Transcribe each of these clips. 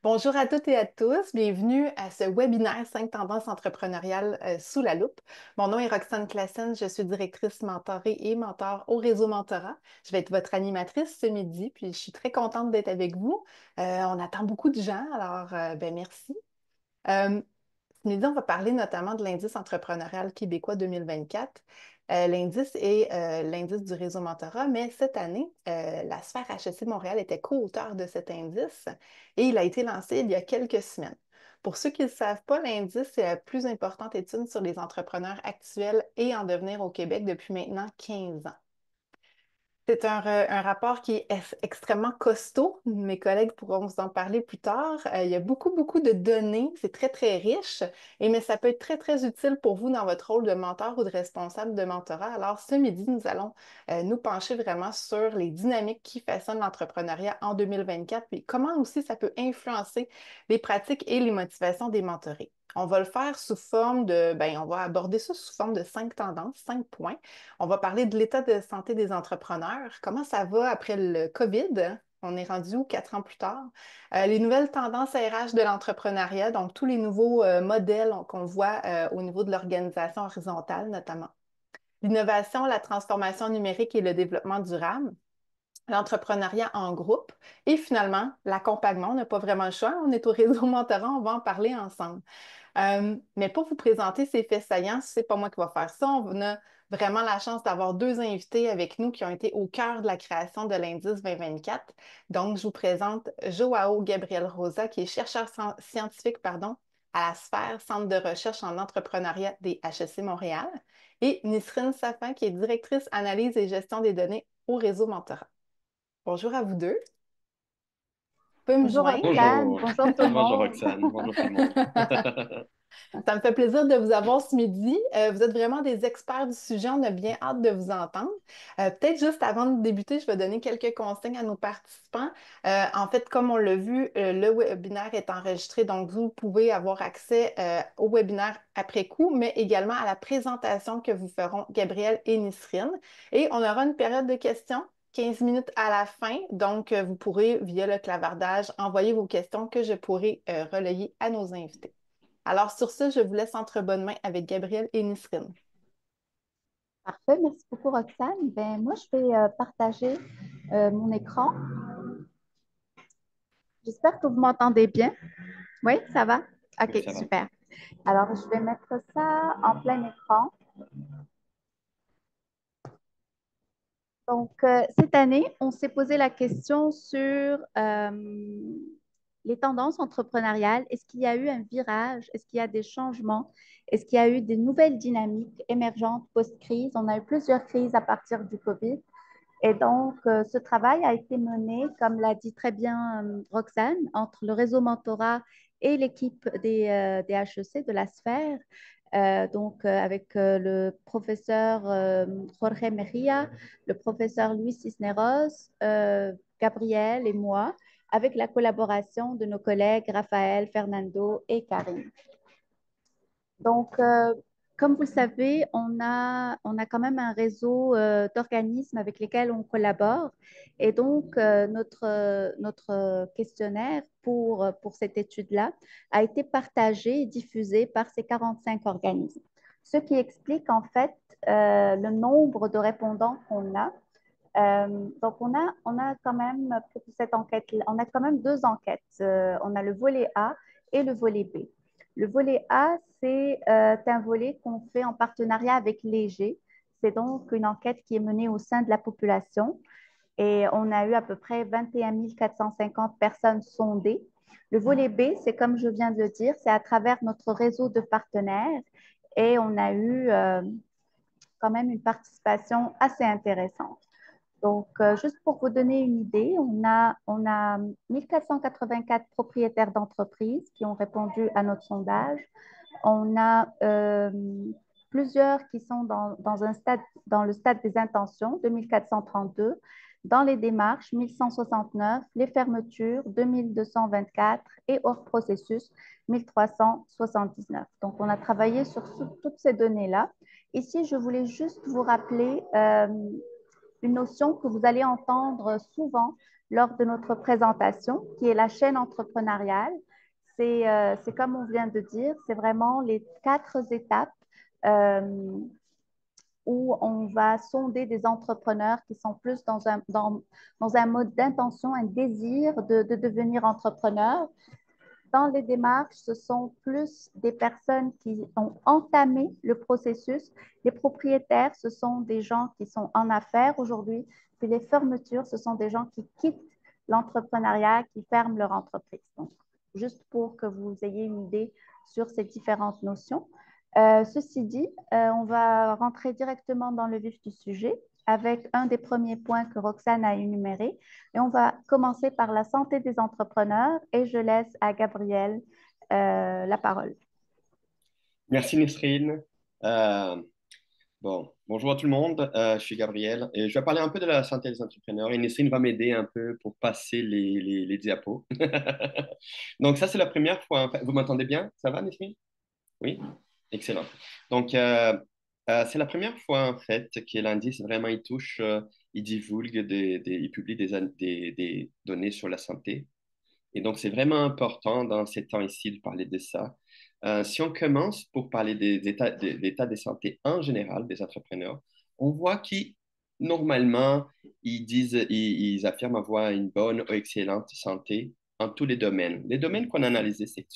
Bonjour à toutes et à tous, bienvenue à ce webinaire 5 tendances entrepreneuriales sous la loupe. Mon nom est Roxane Classen, je suis directrice mentorée et mentor au réseau Mentorat. Je vais être votre animatrice ce midi, puis je suis très contente d'être avec vous. On attend beaucoup de gens, alors merci. Euh, Ce midi, on va parler notamment de l'indice entrepreneurial québécois 2024. L'indice est l'indice du réseau Mentorat, mais cette année, la sphère HEC Montréal était co-auteur de cet indice et il a été lancé il y a quelques semaines. Pour ceux qui ne le savent pas, l'indice, c'est la plus importante étude sur les entrepreneurs actuels et en devenir au Québec depuis maintenant 15 ans. C'est un rapport qui est extrêmement costaud. Mes collègues pourront vous en parler plus tard. Il y a beaucoup de données. C'est très riche. Mais ça peut être très utile pour vous dans votre rôle de mentor ou de responsable de mentorat. Alors, ce midi, nous allons nous pencher vraiment sur les dynamiques qui façonnent l'entrepreneuriat en 2024, puis comment aussi ça peut influencer les pratiques et les motivations des mentorés. On va le faire sous forme on va aborder ça sous forme de 5 tendances, 5 points. On va parler de l'état de santé des entrepreneurs. Comment ça va après le COVID? On est rendu où 4 ans plus tard? Les nouvelles tendances RH de l'entrepreneuriat, donc tous les nouveaux modèles qu'on voit au niveau de l'organisation horizontale notamment. L'innovation, la transformation numérique et le développement durable. L'entrepreneuriat en groupe et finalement l'accompagnement. On n'a pas vraiment le choix. On est au réseau mentorat, on va en parler ensemble. Mais pour vous présenter ces faits saillants, c'est pas moi qui va faire ça. On a vraiment la chance d'avoir deux invités avec nous qui ont été au cœur de la création de l'indice 2024. Donc, je vous présente Joao Gabriel Rosa, qui est chercheur scientifique, à la sphère Centre de recherche en entrepreneuriat des HEC Montréal, et Nisrine Safin, qui est directrice analyse et gestion des données au réseau Mentorat. Bonjour à vous deux. Vous pouvez me Bonjour joindre? Roxane, Bonjour. bonjour tout le Bonjour monde. Roxane. Bonjour tout le monde. Ça me fait plaisir de vous avoir ce midi. Vous êtes vraiment des experts du sujet. On a bien hâte de vous entendre. Peut-être juste avant de débuter, je vais donner quelques consignes à nos participants. En fait, comme on l'a vu, le webinaire est enregistré, donc vous pouvez avoir accès au webinaire après coup, mais également à la présentation que vous feront Gabriel et Nisrine. Et on aura une période de questions. 15 minutes à la fin, donc vous pourrez, via le clavardage, envoyer vos questions que je pourrai relayer à nos invités. Alors, sur ce, je vous laisse entre bonnes mains avec Gabriel et Nisrine. Parfait, merci beaucoup Roxane. Moi, je vais partager mon écran. J'espère que vous m'entendez bien. Oui, ça va? Oui, OK, ça va. super. Alors, je vais mettre ça en plein écran. Donc, cette année, on s'est posé la question sur les tendances entrepreneuriales. Est-ce qu'il y a eu un virage? Est-ce qu'il y a des changements? Est-ce qu'il y a eu des nouvelles dynamiques émergentes post-crise? On a eu plusieurs crises à partir du COVID. Et donc, ce travail a été mené, comme l'a dit très bien Roxane, entre le réseau mentorat et l'équipe des HEC de la sphère. Avec le professeur Jorge Mejia, le professeur Luis Cisneros, Gabriel et moi, avec la collaboration de nos collègues Raphaël, Fernando et Karine. Donc, comme vous le savez, on a quand même un réseau d'organismes avec lesquels on collabore. Et donc, notre questionnaire pour cette étude-là a été partagé et diffusé par ces 45 organismes. Ce qui explique en fait le nombre de répondants qu'on a. Donc, on a quand même, pour cette enquête, on a quand même deux enquêtes. On a le volet A et le volet B. Le volet A, c'est un volet qu'on fait en partenariat avec Léger. C'est donc une enquête qui est menée au sein de la population et on a eu à peu près 21 450 personnes sondées. Le volet B, c'est comme je viens de le dire, c'est à travers notre réseau de partenaires et on a eu quand même une participation assez intéressante. Donc, juste pour vous donner une idée, on a 1484 propriétaires d'entreprises qui ont répondu à notre sondage. On a plusieurs qui sont dans le stade des intentions, 2432, dans les démarches, 1169, les fermetures, 2224 et hors processus, 1379. Donc, on a travaillé sur toutes ces données-là. Ici, je voulais juste vous rappeler une notion que vous allez entendre souvent lors de notre présentation, qui est la chaîne entrepreneuriale. C'est comme on vient de dire, c'est vraiment les 4 étapes euh, où on va sonder des entrepreneurs qui sont plus dans un mode d'intention, un désir de devenir entrepreneur. Dans les démarches, ce sont plus des personnes qui ont entamé le processus. Les propriétaires, ce sont des gens qui sont en affaires aujourd'hui. Puis les fermetures, ce sont des gens qui quittent l'entrepreneuriat, qui ferment leur entreprise. Donc, juste pour que vous ayez une idée sur ces différentes notions. Ceci dit, on va rentrer directement dans le vif du sujet avec un des premiers points que Roxane a énuméré. Et on va commencer par la santé des entrepreneurs et je laisse à Gabriel la parole. Merci Nesrine. Euh, Bonjour à tout le monde. Je suis Gabriel et je vais parler un peu de la santé des entrepreneurs et Nesrine va m'aider un peu pour passer les diapos. Donc ça, c'est la première fois. En fait. Vous m'entendez bien? Ça va, Nesrine? Oui? Excellent. Donc, c'est la première fois en fait que l'indice vraiment il touche, il divulgue, il publie des données sur la santé. Et donc, c'est vraiment important dans ces temps ici de parler de ça. Si on commence pour parler des états de santé en général des entrepreneurs, on voit qu'ils, normalement, ils affirment avoir une bonne ou excellente santé en tous les domaines. Les domaines qu'on a analysés, c'est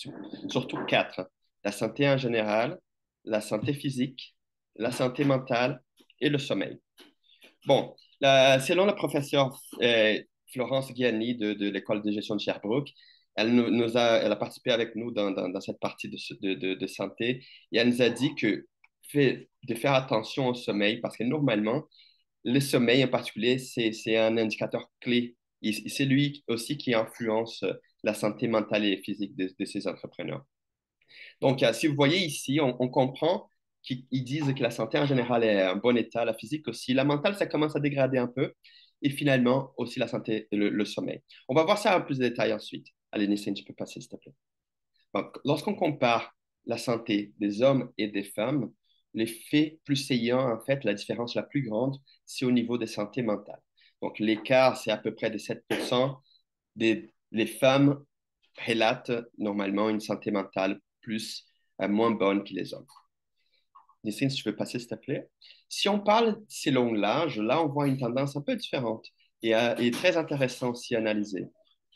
surtout 4. La santé en général, la santé physique, la santé mentale et le sommeil. Bon, selon la professeure Florence Ghiani de l'École de gestion de Sherbrooke, elle a participé avec nous dans cette partie de santé et elle nous a dit de faire attention au sommeil parce que normalement, le sommeil en particulier, c'est un indicateur clé. C'est lui aussi qui influence la santé mentale et physique de ces entrepreneurs. Donc, si vous voyez ici, on comprend qu'ils disent que la santé en général est en bon état, la physique aussi. La mentale, ça commence à dégrader un peu. Et finalement, aussi la santé, le sommeil. On va voir ça en plus de détails ensuite. Allez, Nissine, tu peux passer, s'il te plaît. Donc, lorsqu'on compare la santé des hommes et des femmes, l'effet plus saillant, en fait, la différence la plus grande, c'est au niveau de santé mentale. Donc, l'écart, c'est à peu près de 7%. Les femmes relatent normalement une santé mentale moins bonne que les hommes. Nisrine, si tu veux passer, s'il te plaît. Si on parle selon l'âge, là, on voit une tendance un peu différente et très intéressante aussi à analyser.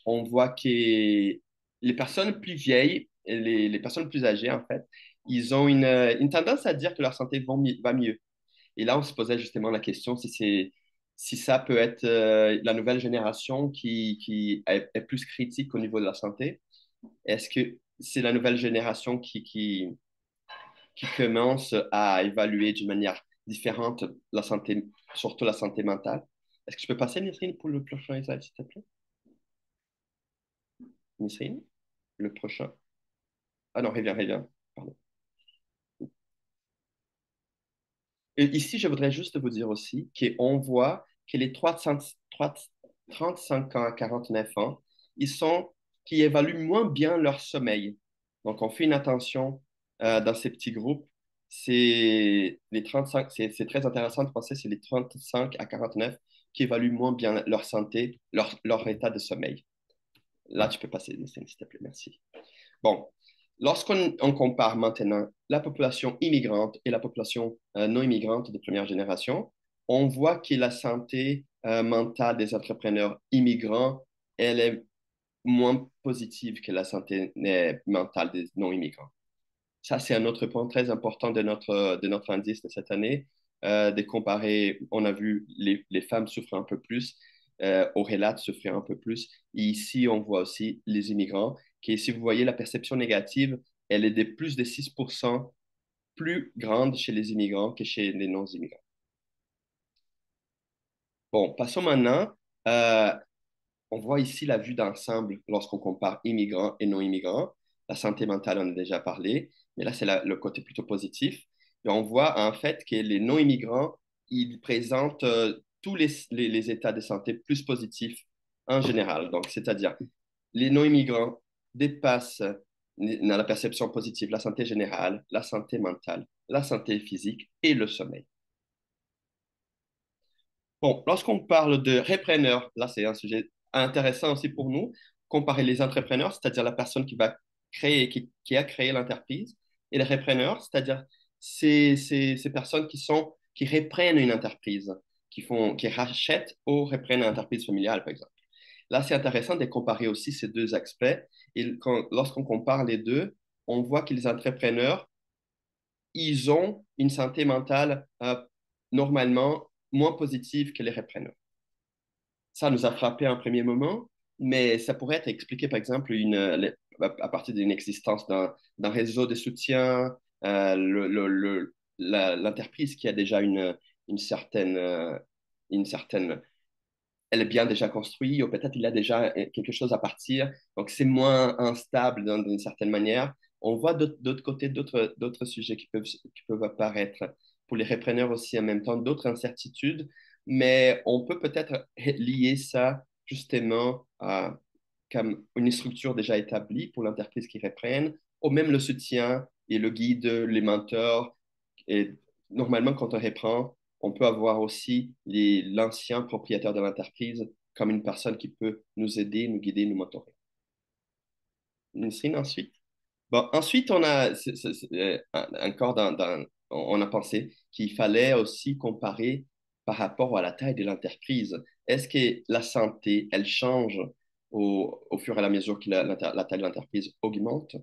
On voit que les personnes plus vieilles et les personnes plus âgées, en fait, ils ont une tendance à dire que leur santé va mieux. Et là, on se posait justement la question si ça peut être la nouvelle génération qui est plus critique au niveau de la santé. Est-ce que c'est la nouvelle génération qui commence à évaluer d'une manière différente la santé, surtout la santé mentale? Est-ce que je peux passer, Nisrine, pour le prochain slide, s'il te plaît? Nisrine, le prochain. Ah non, reviens, pardon. Et ici, je voudrais juste vous dire aussi qu'on voit que les 35 ans à 49 ans, qui évaluent moins bien leur sommeil. Donc, on fait une attention dans ces petits groupes. C'est très intéressant de penser, c'est les 35 à 49 qui évaluent moins bien leur santé, leur état de sommeil. Là, tu peux passer, s'il te plaît, merci. Bon, lorsqu'on compare maintenant la population immigrante et la population non immigrante de première génération, on voit que la santé mentale des entrepreneurs immigrants, elle est moins positive que la santé mentale des non immigrants. Ça, c'est un autre point très important de notre indice de cette année. De comparer, on a vu les femmes souffrir un peu plus, au relate souffrir un peu plus. Et ici, on voit aussi les immigrants, qui, si vous voyez la perception négative, elle est de plus de 6% plus grande chez les immigrants que chez les non-immigrants. Bon, passons maintenant. Euh, on voit ici la vue d'ensemble lorsqu'on compare immigrants et non-immigrants. La santé mentale, on a déjà parlé, mais là, c'est le côté plutôt positif. Et on voit en fait que les non-immigrants, ils présentent tous les états de santé plus positifs en général. Donc, c'est-à-dire, les non-immigrants dépassent dans la perception positive la santé générale, la santé mentale, la santé physique et le sommeil. Bon, lorsqu'on parle de repreneurs, là, c'est un sujet intéressant aussi pour nous, comparer les entrepreneurs, c'est-à-dire la personne qui va créer, qui a créé l'entreprise, et les repreneurs, c'est-à-dire ces personnes qui reprennent une entreprise, qui rachètent ou reprennent une entreprise familiale, par exemple. Là, c'est intéressant de comparer aussi ces deux aspects. Et lorsqu'on compare les deux, on voit que les entrepreneurs, ils ont une santé mentale normalement moins positive que les repreneurs. Ça nous a frappé à un premier moment, mais ça pourrait être expliqué, par exemple, à partir d'une existence d'un réseau de soutien, l'entreprise qui a déjà une certaine, une certaine elle est bien déjà construite, ou peut-être il y a déjà quelque chose à partir, donc c'est moins instable d'une certaine manière. On voit d'autre côté d'autres sujets qui peuvent apparaître pour les repreneurs aussi en même temps, d'autres incertitudes, mais on peut peut-être lier ça justement à comme une structure déjà établie pour l'entreprise qui reprenne, ou même le soutien et le guide, les mentors. Et normalement, quand on reprend, on peut avoir aussi l'ancien propriétaire de l'entreprise comme une personne qui peut nous aider, nous guider, nous mentorer. Nisrine, ensuite. Bon, ensuite, on a encore on a pensé qu'il fallait aussi comparer par rapport à la taille de l'entreprise. Est-ce que la santé, elle change au fur et à mesure que la taille de l'entreprise augmente?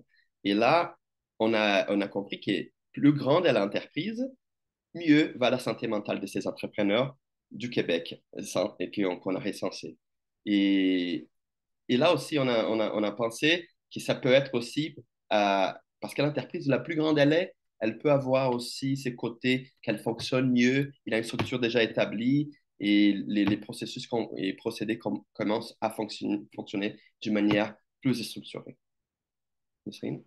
Et là, on a compris que plus grande est l'entreprise, mieux va la santé mentale de ces entrepreneurs du Québec et qu'on a recensé. Et, et là aussi, on a pensé que ça peut être aussi, parce que l'entreprise la plus grande elle est, elle peut avoir aussi ses côtés qu'elle fonctionne mieux, il a une structure déjà établie et les processus et procédés commencent à fonctionner d'une manière plus structurée. Nesrine?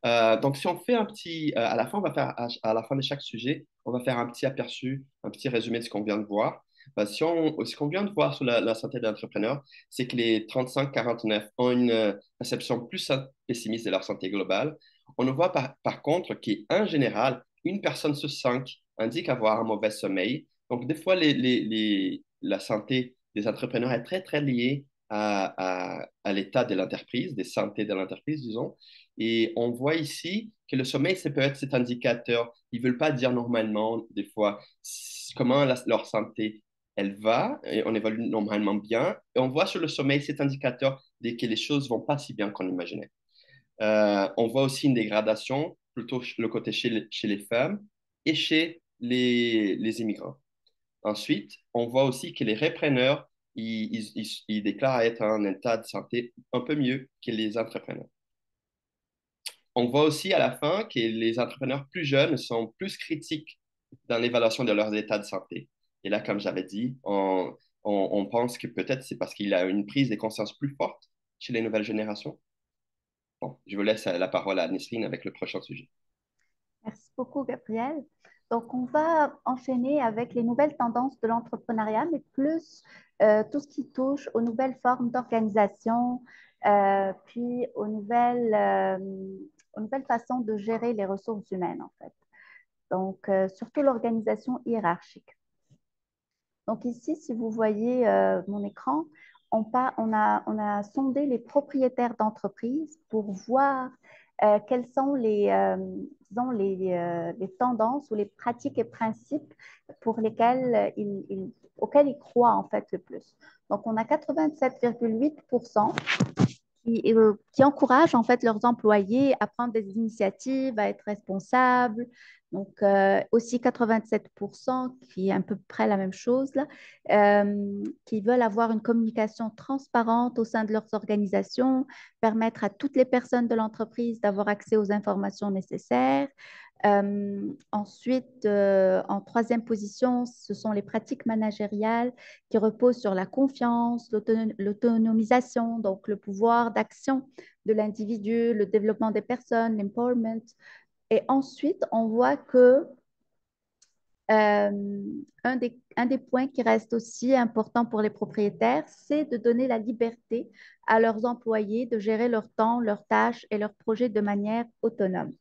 Donc, si on fait à la fin, on va faire, à la fin de chaque sujet, on va faire un petit aperçu, un petit résumé de ce qu'on vient de voir. Ce qu'on vient de voir sur la santé de l'entrepreneur, c'est que les 35-49 ont une perception plus pessimiste de leur santé globale. On ne voit par contre qu'en général, une personne sur cinq indique avoir un mauvais sommeil. Donc, des fois, la santé des entrepreneurs est très, très liée à l'état de l'entreprise, des santé de l'entreprise, disons. Et on voit ici que le sommeil, c'est peut-être cet indicateur. Ils ne veulent pas dire normalement, des fois, comment leur santé, elle va. Et on évalue normalement bien. Et on voit sur le sommeil cet indicateur dès que les choses ne vont pas si bien qu'on imaginait. On voit aussi une dégradation, plutôt le côté chez les femmes et chez les immigrants. Ensuite, on voit aussi que les repreneurs, ils déclarent être en état de santé un peu mieux que les entrepreneurs. On voit aussi à la fin que les entrepreneurs plus jeunes sont plus critiques dans l'évaluation de leurs états de santé. Et là, comme j'avais dit, on pense que peut-être c'est parce qu'il y a une prise de conscience plus forte chez les nouvelles générations. Bon, je vous laisse la parole à Nesrine avec le prochain sujet. Merci beaucoup, Gabriel. Donc, on va enchaîner avec les nouvelles tendances de l'entrepreneuriat, mais plus tout ce qui touche aux nouvelles formes d'organisation, puis aux nouvelles façons de gérer les ressources humaines, en fait. Donc, surtout l'organisation hiérarchique. Donc, ici, si vous voyez mon écran, on a sondé les propriétaires d'entreprises pour voir quelles sont disons les tendances ou les pratiques et principes pour lesquels auxquels ils croient en fait le plus. Donc, on a 87,8% qui encouragent en fait leurs employés à prendre des initiatives, à être responsables. Donc, aussi 87%, qui est à peu près la même chose, là, qui veulent avoir une communication transparente au sein de leurs organisations, permettre à toutes les personnes de l'entreprise d'avoir accès aux informations nécessaires. Ensuite, en troisième position, ce sont les pratiques managériales qui reposent sur la confiance, l'autonomisation, donc le pouvoir d'action de l'individu, le développement des personnes, l'empowerment. Et ensuite, on voit que un des points qui reste aussi important pour les propriétaires, c'est de donner la liberté à leurs employés de gérer leur temps, leurs tâches et leurs projets de manière autonome.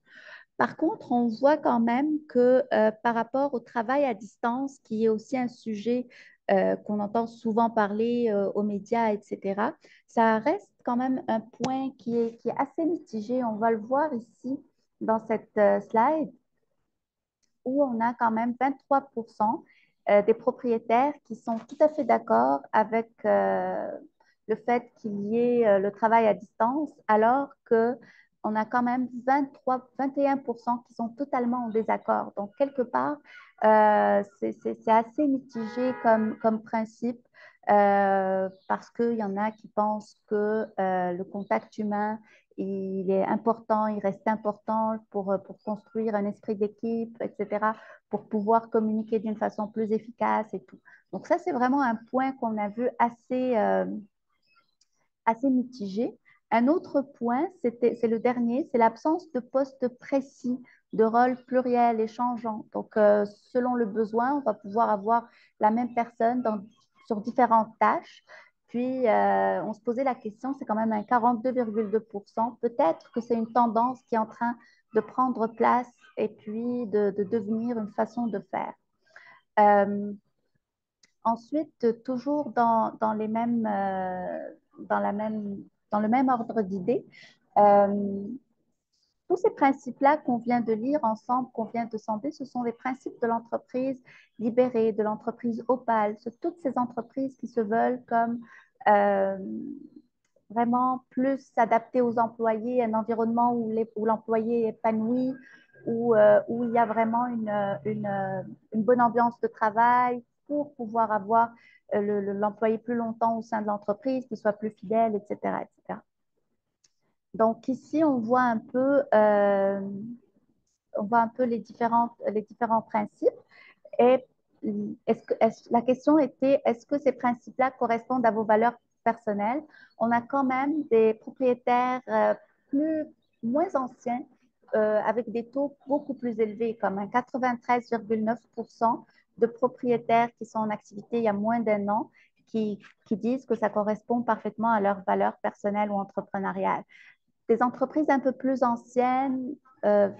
Par contre, on voit quand même que par rapport au travail à distance, qui est aussi un sujet qu'on entend souvent parler aux médias, etc., ça reste quand même un point qui est assez mitigé. On va le voir ici dans cette slide où on a quand même 23% des propriétaires qui sont tout à fait d'accord avec le fait qu'il y ait le travail à distance, alors que on a quand même 21% qui sont totalement en désaccord. Donc, quelque part, c'est assez mitigé comme principe parce qu'il y en a qui pensent que le contact humain, il est important, il reste important pour construire un esprit d'équipe, etc., pour pouvoir communiquer d'une façon plus efficace et tout. Donc ça, c'est vraiment un point qu'on a vu assez mitigé. Un autre point, c'est le dernier, c'est l'absence de poste précis, de rôle pluriel et changeant. Donc, selon le besoin, on va pouvoir avoir la même personne sur différentes tâches. Puis, on se posait la question, c'est quand même un 42,2%. Peut-être que c'est une tendance qui est en train de prendre place et puis de devenir une façon de faire. Ensuite, toujours dans les mêmes, dans la même, dans le même ordre d'idées, euh, tous ces principes-là qu'on vient de lire ensemble, qu'on vient de sonder, ce sont les principes de l'entreprise libérée, de l'entreprise opale. C'est toutes ces entreprises qui se veulent comme euh, vraiment plus s'adapter aux employés, un environnement où l'employé est épanoui, où il y a vraiment une bonne ambiance de travail pour pouvoir avoir l'employé plus longtemps au sein de l'entreprise, qu'il soit plus fidèle, etc., etc. Donc ici, on voit un peu les différents principes. Et la question était, est-ce que ces principes-là correspondent à vos valeurs personnelles? On a quand même des propriétaires moins anciens avec des taux beaucoup plus élevés, comme un 93,9% de propriétaires qui sont en activité il y a moins d'un an, qui disent que ça correspond parfaitement à leurs valeurs personnelles ou entrepreneuriales. Des entreprises un peu plus anciennes, euh,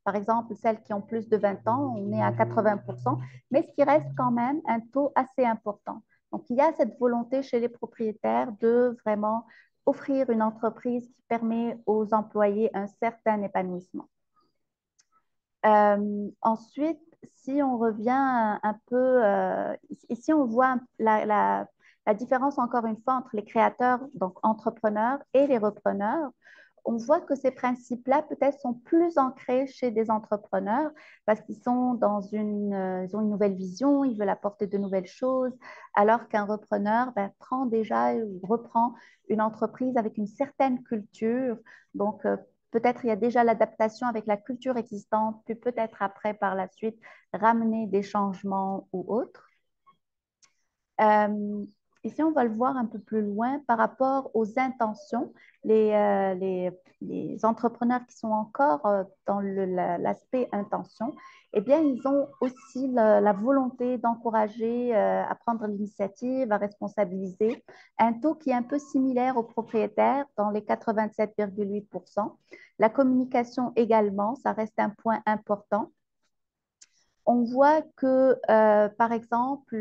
par exemple, celles qui ont plus de 20 ans, on est à 80%, mais ce qui reste quand même un taux assez important. Donc, il y a cette volonté chez les propriétaires de vraiment offrir une entreprise qui permet aux employés un certain épanouissement. Ensuite, si on revient un peu, ici on voit la différence encore une fois entre les créateurs, donc entrepreneurs, et les repreneurs. On voit que ces principes-là peut-être sont plus ancrés chez des entrepreneurs parce qu'ils sont ils ont une nouvelle vision, ils veulent apporter de nouvelles choses, alors qu'un repreneur prend déjà ou reprend une entreprise avec une certaine culture. Donc, peut-être il y a déjà l'adaptation avec la culture existante, puis peut-être après, par la suite, ramener des changements ou autres. Euh, Ici, on va le voir un peu plus loin par rapport aux intentions. Les entrepreneurs qui sont encore dans l'aspect intention, eh bien, ils ont aussi la volonté d'encourager à prendre l'initiative, à responsabiliser, un taux qui est un peu similaire aux propriétaires dans les 87,8%. La communication également, ça reste un point important. On voit que, par exemple,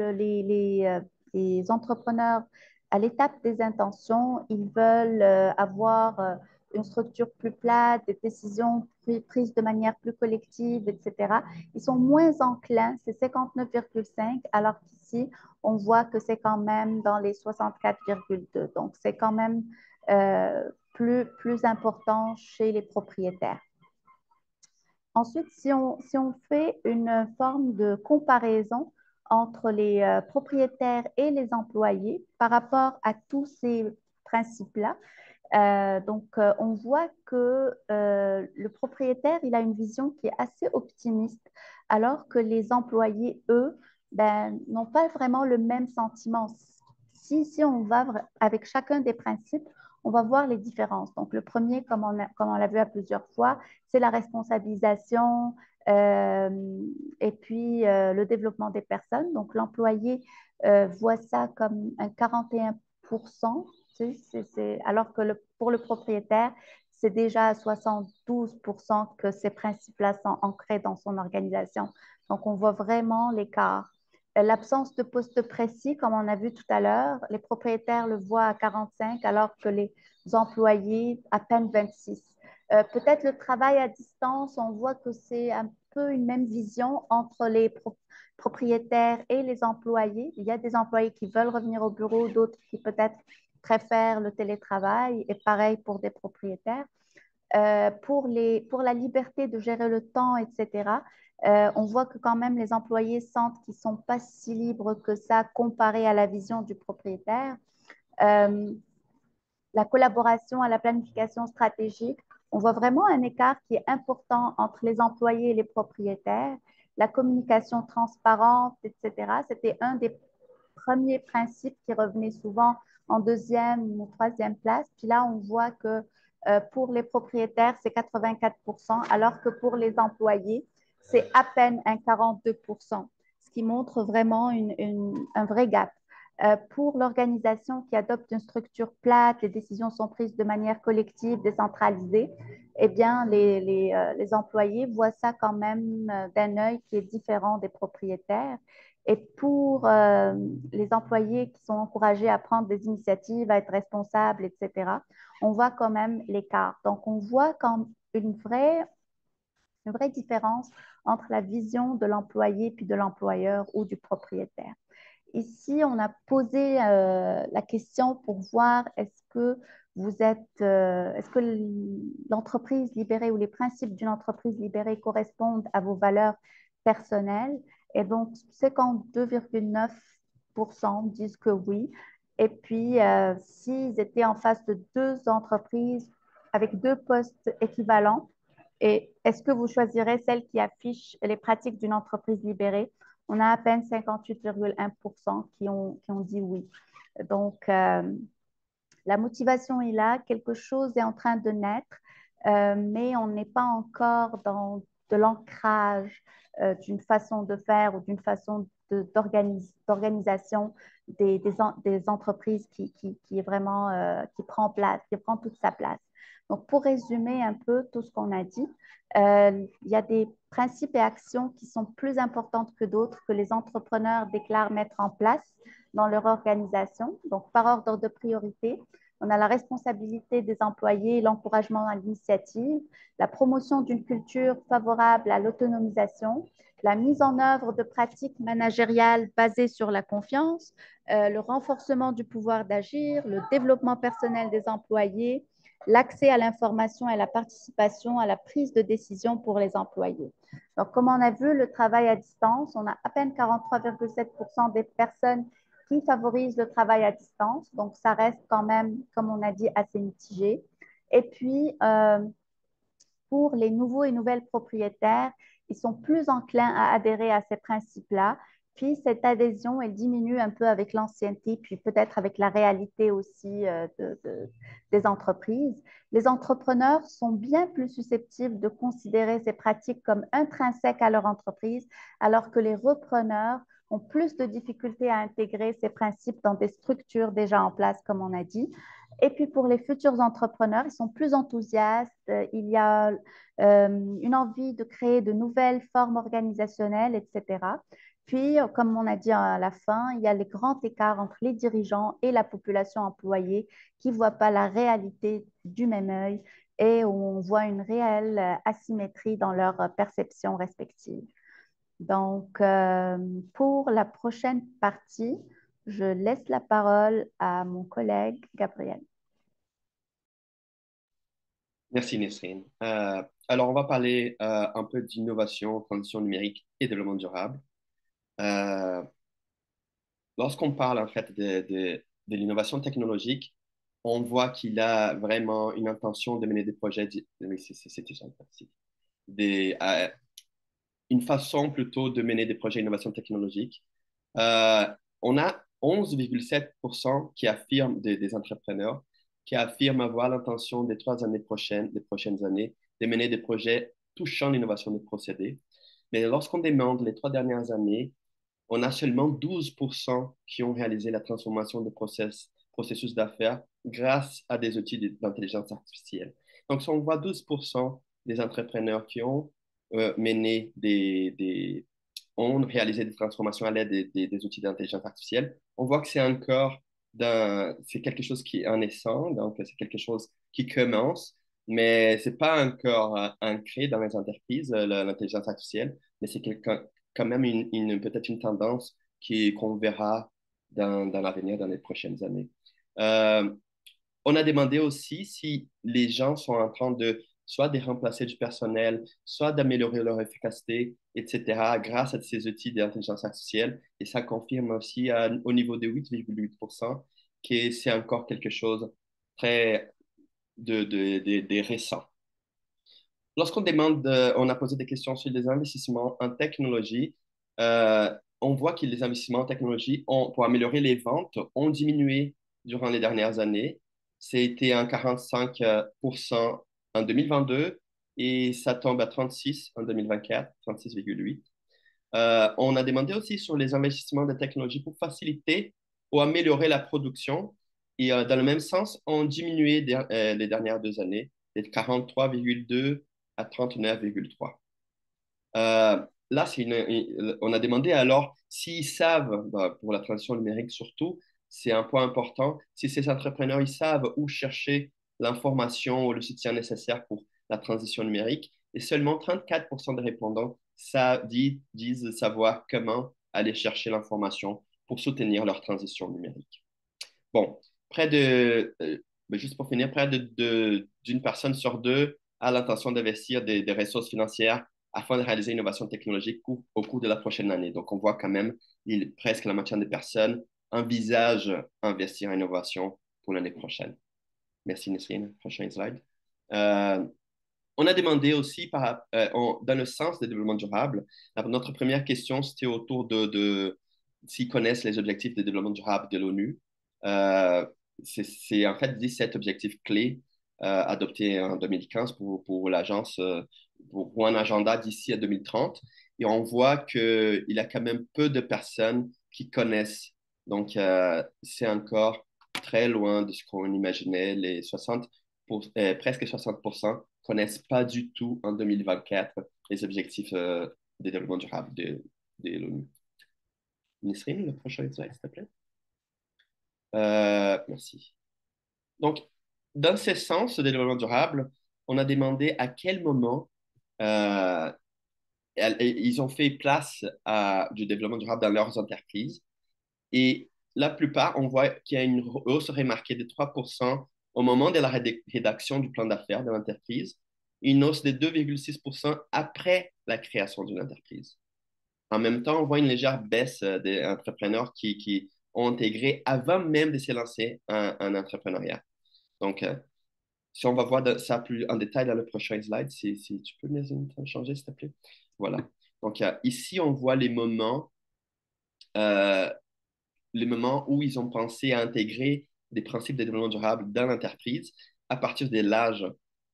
les entrepreneurs, à l'étape des intentions, ils veulent avoir une structure plus plate, des décisions prises de manière plus collective, etc. Ils sont moins enclins, c'est 59,5, alors qu'ici, on voit que c'est quand même dans les 64,2. Donc, c'est quand même plus important chez les propriétaires. Ensuite, si on fait une forme de comparaison entre les propriétaires et les employés par rapport à tous ces principes-là, on voit que le propriétaire, il a une vision qui est assez optimiste, alors que les employés, eux, n'ont pas vraiment le même sentiment. Si on va avec chacun des principes, on va voir les différences. Donc, le premier, comme on l'a vu à plusieurs fois, c'est la responsabilisation euh, et puis le développement des personnes. Donc, l'employé voit ça comme un 41%, alors que pour le propriétaire, c'est déjà à 72% que ces principes-là sont ancrés dans son organisation. Donc, on voit vraiment l'écart. L'absence de poste précis, comme on a vu tout à l'heure, les propriétaires le voient à 45 alors que les employés à peine 26. Peut-être le travail à distance, on voit que c'est un peu une même vision entre les propriétaires et les employés. Il y a des employés qui veulent revenir au bureau, d'autres qui peut-être préfèrent le télétravail et pareil pour des propriétaires. Pour la liberté de gérer le temps, etc., on voit que quand même les employés sentent qu'ils ne sont pas si libres que ça comparé à la vision du propriétaire. Euh, la collaboration à la planification stratégique, on voit vraiment un écart qui est important entre les employés et les propriétaires. La communication transparente, etc., c'était un des premiers principes qui revenait souvent en deuxième ou troisième place. Puis là, on voit que pour les propriétaires, c'est 84%, alors que pour les employés, c'est à peine un 42%, ce qui montre vraiment un vrai gap. Pour l'organisation qui adopte une structure plate, les décisions sont prises de manière collective, décentralisée, eh bien, les employés voient ça quand même d'un œil qui est différent des propriétaires. Et pour les employés qui sont encouragés à prendre des initiatives, à être responsables, etc., on voit quand même l'écart. Donc, on voit quand une vraie différence entre la vision de l'employé puis de l'employeur ou du propriétaire. Ici, on a posé la question pour voir est-ce que l'entreprise libérée ou les principes d'une entreprise libérée correspondent à vos valeurs personnelles. Et donc, 52,9% disent que oui. Et puis, s'ils étaient en face de deux entreprises avec deux postes équivalents, et est-ce que vous choisirez celle qui affiche les pratiques d'une entreprise libérée? On a à peine 58,1% qui ont dit oui. Donc, la motivation est là, quelque chose est en train de naître, mais on n'est pas encore dans de l'ancrage d'une façon de faire ou d'une façon d'organisation des entreprises qui est vraiment, qui prend toute sa place. Donc, pour résumer un peu tout ce qu'on a dit, il y a des principes et actions qui sont plus importantes que d'autres que les entrepreneurs déclarent mettre en place dans leur organisation. Donc, par ordre de priorité, on a la responsabilité des employés, l'encouragement à l'initiative, la promotion d'une culture favorable à l'autonomisation, la mise en œuvre de pratiques managériales basées sur la confiance, le renforcement du pouvoir d'agir, le développement personnel des employés, l'accès à l'information et la participation à la prise de décision pour les employés. Donc, comme on a vu, le travail à distance, on a à peine 43,7% des personnes qui favorisent le travail à distance. Donc, ça reste quand même, comme on a dit, assez mitigé. Et puis, pour les nouveaux et nouvelles propriétaires, ils sont plus enclins à adhérer à ces principes-là. Puis cette adhésion, elle diminue un peu avec l'ancienneté, puis peut-être avec la réalité aussi des entreprises. Les entrepreneurs sont bien plus susceptibles de considérer ces pratiques comme intrinsèques à leur entreprise, alors que les repreneurs ont plus de difficultés à intégrer ces principes dans des structures déjà en place, comme on a dit. Et puis pour les futurs entrepreneurs, ils sont plus enthousiastes. Il y a une envie de créer de nouvelles formes organisationnelles, etc. Puis, comme on a dit à la fin, il y a les grands écarts entre les dirigeants et la population employée qui ne voient pas la réalité du même œil et où on voit une réelle asymétrie dans leur perception respective. Donc, pour la prochaine partie, je laisse la parole à mon collègue Gabriel. Merci Nesrine. Alors, on va parler un peu d'innovation, transition numérique et développement durable. Euh, Lorsqu'on parle en fait de l'innovation technologique, on voit qu'il a vraiment une intention de mener des projets, oui, des, une façon plutôt de mener des projets d'innovation technologique. Euh, on a 11,7% qui affirment des entrepreneurs qui affirment avoir l'intention des 3 années prochaines, des prochaines années, de mener des projets touchant l'innovation des procédés. Mais lorsqu'on demande les 3 dernières années, on a seulement 12% qui ont réalisé la transformation de processus d'affaires grâce à des outils d'intelligence artificielle. Donc, si on voit 12% des entrepreneurs qui ont mené ont réalisé des transformations à l'aide des outils d'intelligence artificielle, on voit que c'est quelque chose qui est en naissant, donc c'est quelque chose qui commence, mais c'est pas encore ancré dans les entreprises, l'intelligence artificielle, mais c'est quand même peut-être une tendance qu'on verra dans l'avenir, dans les prochaines années. Euh, on a demandé aussi si les gens sont en train de soit de remplacer du personnel, soit d'améliorer leur efficacité, etc., grâce à ces outils d'intelligence artificielle. Et ça confirme aussi au niveau de 8,8% que c'est encore quelque chose très de récent. Lorsqu'on demande, on a posé des questions sur les investissements en technologie, on voit que les investissements en technologie pour améliorer les ventes ont diminué durant les dernières années. C'était un 45% en 2022 et ça tombe à 36 en 2024, 36,8. On a demandé aussi sur les investissements de technologie pour faciliter ou améliorer la production. Et dans le même sens, ont diminué les dernières 2 années, de 43,2 à 39,3. Là, on a demandé alors s'ils savent, pour la transition numérique surtout, c'est un point important, si ces entrepreneurs, ils savent où chercher l'information ou le soutien nécessaire pour la transition numérique. Et seulement 34% des répondants disent savoir comment aller chercher l'information pour soutenir leur transition numérique. Bon, juste pour finir, d'une personne sur deux a l'intention d'investir des ressources financières afin de réaliser une innovation technologique au cours de la prochaine année. Donc, on voit quand même presque la moitié des personnes envisagent investir en innovation pour l'année prochaine. Merci, Nesrine. Prochain slide. On a demandé aussi, dans le sens du développement durable, notre première question, c'était autour de s'ils connaissent les objectifs de développement durable de l'ONU. Euh, c'est en fait 17 objectifs clés adoptés en 2015 pour l'agence, pour un agenda d'ici à 2030. Et on voit qu'il y a quand même peu de personnes qui connaissent. Donc, c'est encore très loin de ce qu'on imaginait. Presque 60% connaissent pas du tout en 2024 les objectifs de développement durable de l'ONU. Nisrine, le prochain slide, s'il te plaît. Merci. Donc, dans ce sens de développement durable, on a demandé à quel moment euh, ils ont fait place du développement durable dans leurs entreprises. Et la plupart, on voit qu'il y a une hausse remarquée de 3% au moment de la rédaction du plan d'affaires de l'entreprise, une hausse de 2,6% après la création d'une entreprise. En même temps, on voit une légère baisse des entrepreneurs qui ont intégré avant même de se lancer en entrepreneuriat. Donc, si on va voir ça plus en détail dans le prochain slide, si tu peux me changer, s'il te plaît. Voilà. Donc, ici, on voit euh, les moments où ils ont pensé à intégrer des principes de développement durable dans l'entreprise à partir de l'âge.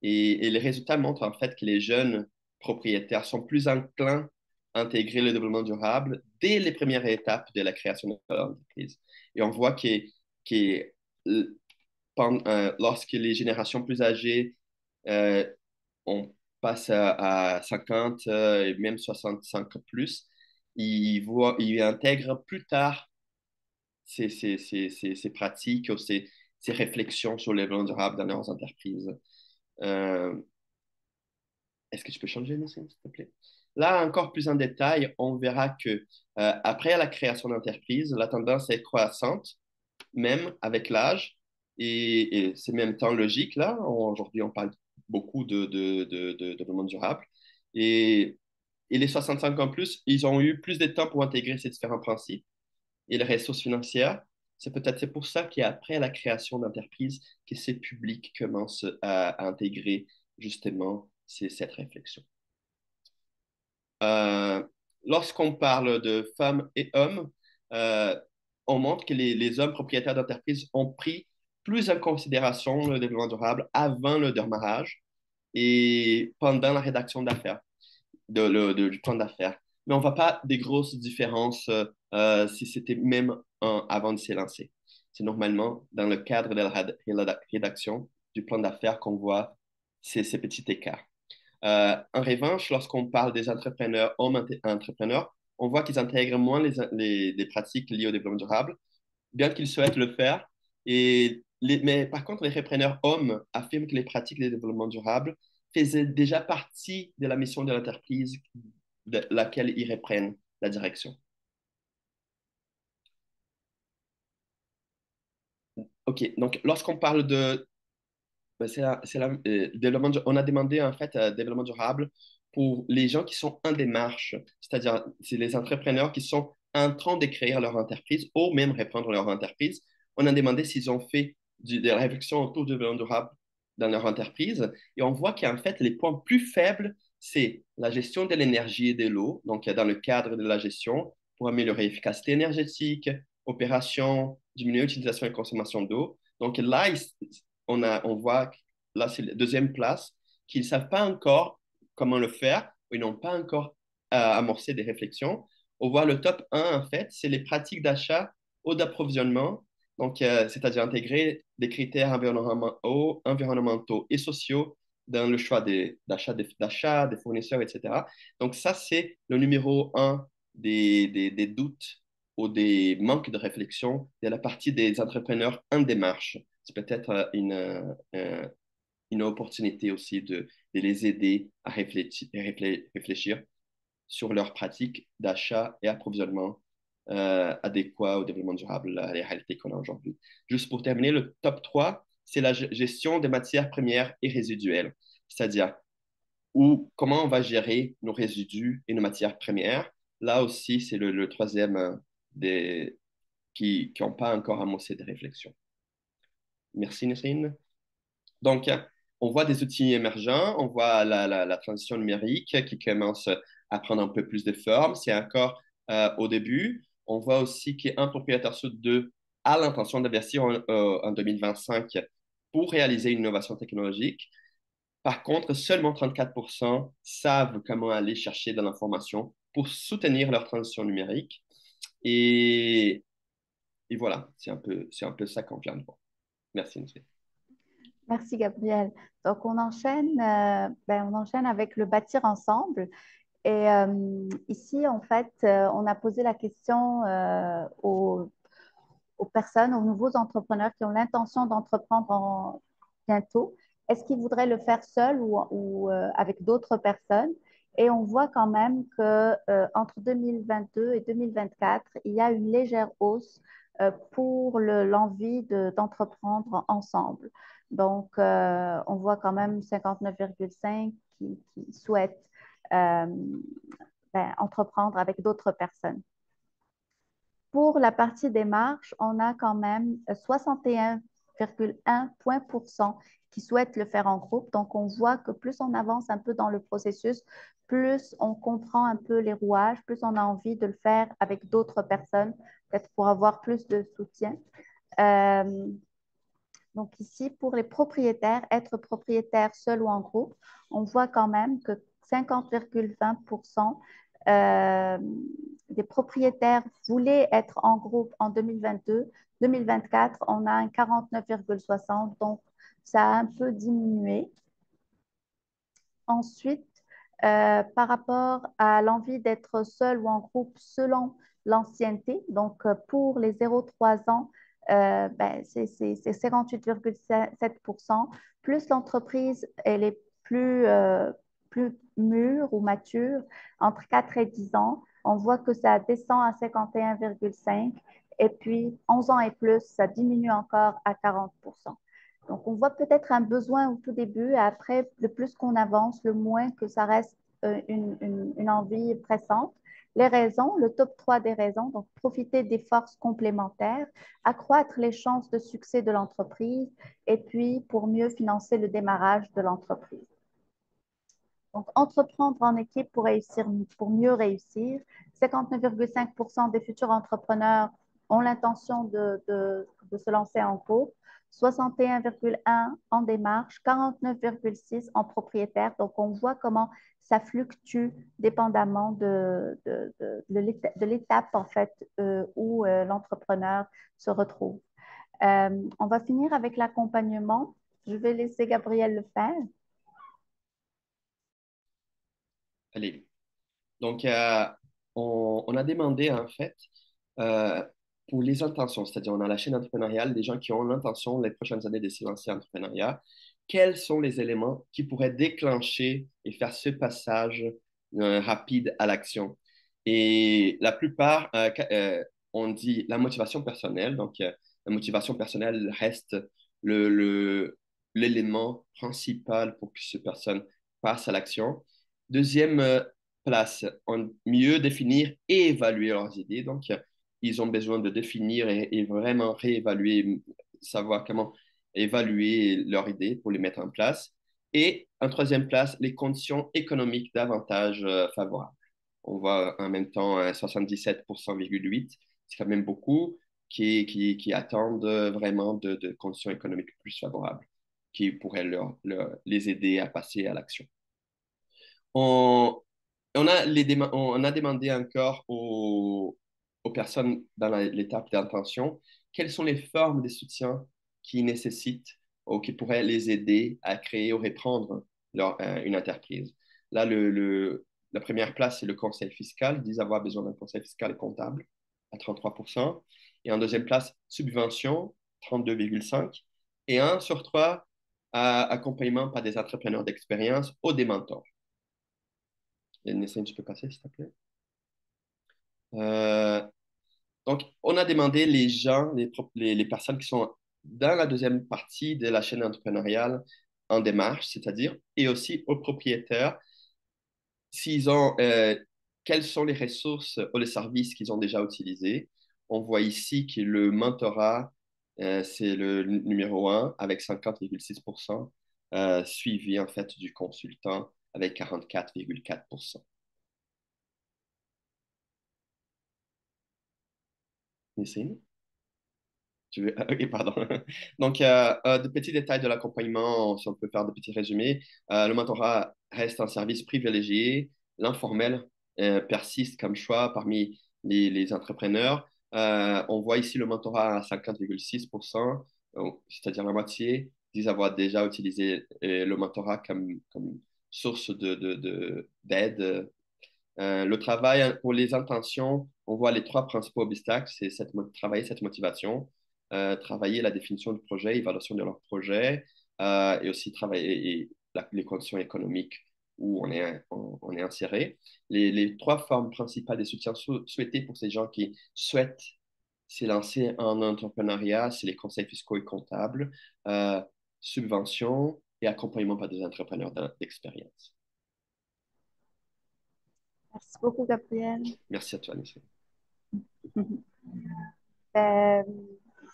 Et les résultats montrent en fait que les jeunes propriétaires sont plus enclins à intégrer le développement durable dès les premières étapes de la création de leur entreprise. Et on voit que lorsque les générations plus âgées euh, on passe à 50 et même 65 plus, ils intègrent plus tard ces pratiques ou ces réflexions sur le développement durable dans leurs entreprises. Euh, Est-ce que tu peux changer, Nissim, s'il te plaît? Là, encore plus en détail, on verra que après la création d'entreprise, la tendance est croissante, même avec l'âge, et c'est même temps logique, là. Aujourd'hui, on parle beaucoup de développement durable. Et les 65 ans plus, ils ont eu plus de temps pour intégrer ces différents principes et les ressources financières. C'est pour ça qu'après la création d'entreprise, que ces publics commencent à intégrer justement cette réflexion. Euh, Lorsqu'on parle de femmes et hommes, euh, on montre que les hommes propriétaires d'entreprise ont pris plus en considération le développement durable avant le démarrage et pendant la rédaction d'affaires, du plan d'affaires. Mais on ne voit pas des grosses différences si c'était même avant de s'élancer. C'est normalement dans le cadre de la rédaction du plan d'affaires qu'on voit ces petits écarts. En revanche, lorsqu'on parle des entrepreneurs, hommes entrepreneurs, on voit qu'ils intègrent moins les pratiques liées au développement durable, bien qu'ils souhaitent le faire. Mais par contre, les repreneurs hommes affirment que les pratiques de développement durable faisaient déjà partie de la mission de l'entreprise de laquelle ils reprennent la direction. OK, donc lorsqu'on parle de ben, développement, on a demandé en fait développement durable pour les gens qui sont en démarche, c'est-à-dire c'est les entrepreneurs qui sont en train de créer leur entreprise ou même reprendre leur entreprise. On a demandé s'ils ont fait de la réflexion autour du développement durable dans leur entreprise et on voit qu'en fait les points plus faibles, c'est la gestion de l'énergie et de l'eau, donc dans le cadre de la gestion pour améliorer l'efficacité énergétique, opération, diminuer l'utilisation et consommation d'eau. Donc là, on voit, là, c'est la deuxième place, qu'ils ne savent pas encore comment le faire, ou ils n'ont pas encore amorcé des réflexions. On voit le top 1, en fait, c'est les pratiques d'achat ou d'approvisionnement, donc c'est-à-dire intégrer des critères environnementaux et sociaux dans le choix d'achat, des fournisseurs, etc. Donc ça, c'est le numéro 1 des doutes ou des manques de réflexion de la partie des entrepreneurs en démarche. C'est peut-être une opportunité aussi de les aider à réfléchir sur leurs pratiques d'achat et approvisionnement adéquats au développement durable, à la réalité qu'on a aujourd'hui. Juste pour terminer, le top 3, c'est la gestion des matières premières et résiduelles, c'est-à-dire comment on va gérer nos résidus et nos matières premières. Là aussi, c'est le troisième des, qui n'ont pas encore amorcé des réflexions. Merci, Nesrine. Donc, on voit des outils émergents, on voit la transition numérique qui commence à prendre un peu plus de forme. C'est encore au début. On voit aussi qu'un propriétaire sur deux a l'intention d'investir en 2025 pour réaliser une innovation technologique. Par contre, seulement 34% savent comment aller chercher de l'information pour soutenir leur transition numérique. Et, et voilà, c'est un peu ça qu'on vient de voir. Merci, Nusri. Merci, Gabriel. Donc, on enchaîne avec le bâtir ensemble. Et ici, en fait, on a posé la question aux personnes, aux nouveaux entrepreneurs qui ont l'intention d'entreprendre bientôt. Est-ce qu'ils voudraient le faire seuls ou avec d'autres personnes? Et on voit quand même que entre 2022 et 2024, il y a une légère hausse pour l'envie d'entreprendre ensemble. Donc, on voit quand même 59,5 qui souhaitent euh, entreprendre avec d'autres personnes. Pour la partie démarche, on a quand même 61,1 points pour cent qui souhaitent le faire en groupe. Donc, on voit que plus on avance un peu dans le processus, plus on comprend un peu les rouages, plus on a envie de le faire avec d'autres personnes, peut-être pour avoir plus de soutien. Euh, donc ici, pour les propriétaires, être propriétaire seul ou en groupe, on voit quand même que 50,20% des propriétaires voulaient être en groupe en 2022. 2024, on a un 49,60, donc ça a un peu diminué. Ensuite, par rapport à l'envie d'être seul ou en groupe selon l'ancienneté, donc pour les 0-3 ans, c'est 58,7%. Plus l'entreprise elle est plus mûre ou mature, entre 4 et 10 ans, on voit que ça descend à 51,5%. Et puis, 11 ans et plus, ça diminue encore à 40%. Donc, on voit peut-être un besoin au tout début, et après, le plus qu'on avance, le moins que ça reste une envie pressante. Les raisons, le top 3 des raisons, donc profiter des forces complémentaires, accroître les chances de succès de l'entreprise et puis pour mieux financer le démarrage de l'entreprise. Donc, entreprendre en équipe pour mieux réussir. 59,5% des futurs entrepreneurs ont l'intention de se lancer en groupe. 61,1 en démarche, 49,6 en propriétaire. Donc, on voit comment ça fluctue dépendamment de l'étape en fait où l'entrepreneur se retrouve. On va finir avec l'accompagnement. Je vais laisser Gabriel le faire. Allez. Donc, on a demandé en fait euh, pour les intentions, c'est-à-dire on a la chaîne entrepreneuriale, des gens qui ont l'intention les prochaines années de se lancer en entrepreneuriat, quels sont les éléments qui pourraient déclencher et faire ce passage rapide à l'action. Et la plupart, on dit la motivation personnelle, donc la motivation personnelle reste le, le- l'élément principal pour que ces personnes passent à l'action. Deuxième place, mieux définir et évaluer leurs idées. Donc, ils ont besoin de définir et vraiment réévaluer, savoir comment évaluer leurs idées pour les mettre en place. Et en troisième place, les conditions économiques davantage favorables. On voit en même temps un 77,8%, c'est quand même beaucoup, qui attendent vraiment de conditions économiques plus favorables, qui pourraient les aider à passer à l'action. On, on a demandé encore aux personnes dans l'étape d'intention quelles sont les formes de soutien qui nécessitent ou qui pourraient les aider à créer ou reprendre une entreprise. Là, la première place, c'est le conseil fiscal. Ils disent avoir besoin d'un conseil fiscal et comptable à 33%. Et en deuxième place, subvention, 32,5%. Et un sur trois, accompagnement par des entrepreneurs d'expérience ou des mentors. Nessim, tu peux passer, s'il te plaît. Euh, donc, on a demandé les gens, les personnes qui sont dans la deuxième partie de la chaîne entrepreneuriale en démarche, c'est-à-dire, et aussi aux propriétaires, s'ils ont, quelles sont les ressources ou les services qu'ils ont déjà utilisés. On voit ici que le mentorat, c'est le numéro un avec 50,6%, suivi en fait du consultant avec 44,4%. Nissim? Ok, pardon. Donc, de petits détails de l'accompagnement, si on peut faire de petits résumés. Le mentorat reste un service privilégié. L'informel persiste comme choix parmi les entrepreneurs. On voit ici le mentorat à 50,6%, c'est-à-dire la moitié disent avoir déjà utilisé le mentorat comme source d'aide. Le travail pour les intentions, on voit les trois principaux obstacles, c'est travailler cette motivation, travailler la définition du projet, évaluation de leur projet, et aussi travailler les conditions économiques où on est inséré. Les trois formes principales des soutiens souhaités pour ces gens qui souhaitent s'élancer en entrepreneuriat, c'est les conseils fiscaux et comptables, euh, subventions et accompagnement par des entrepreneurs d'expérience. Merci beaucoup, Gabriel. Merci à toi, Nissim. Je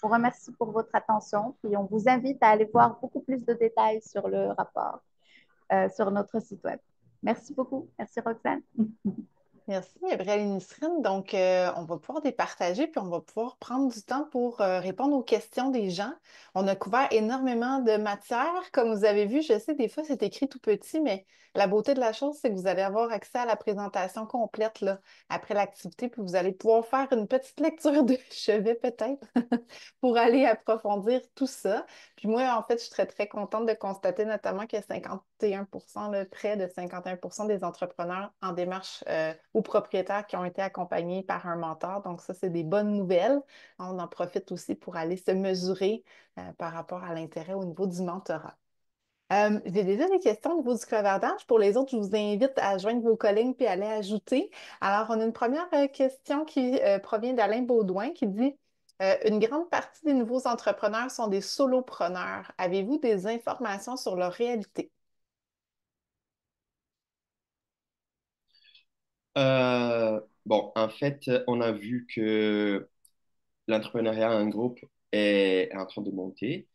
vous remercie pour votre attention, puis on vous invite à aller voir beaucoup plus de détails sur le rapport sur notre site web. Merci beaucoup. Merci, Roxane. Merci, Gabrielle et Nisrine. Donc, on va pouvoir départager, puis on va pouvoir prendre du temps pour répondre aux questions des gens. On a couvert énormément de matière. Comme vous avez vu, je sais, des fois, c'est écrit tout petit, mais la beauté de la chose, c'est que vous allez avoir accès à la présentation complète là, après l'activité, puis vous allez pouvoir faire une petite lecture de chevet peut-être pour aller approfondir tout ça. Puis moi, en fait, je suis très, très contente de constater notamment que 51%, là, près de 51% des entrepreneurs en démarche ou propriétaires qui ont été accompagnés par un mentor. Donc ça, c'est des bonnes nouvelles. On en profite aussi pour aller se mesurer par rapport à l'intérêt au niveau du mentorat. J'ai déjà des questions au niveau du clavardage. Pour les autres, je vous invite à joindre vos collègues puis à aller ajouter. Alors, on a une première question qui provient d'Alain Baudouin qui dit une grande partie des nouveaux entrepreneurs sont des solopreneurs. Avez-vous des informations sur leur réalité? Bon, en fait, on a vu que l'entrepreneuriat en groupe est en train de monter,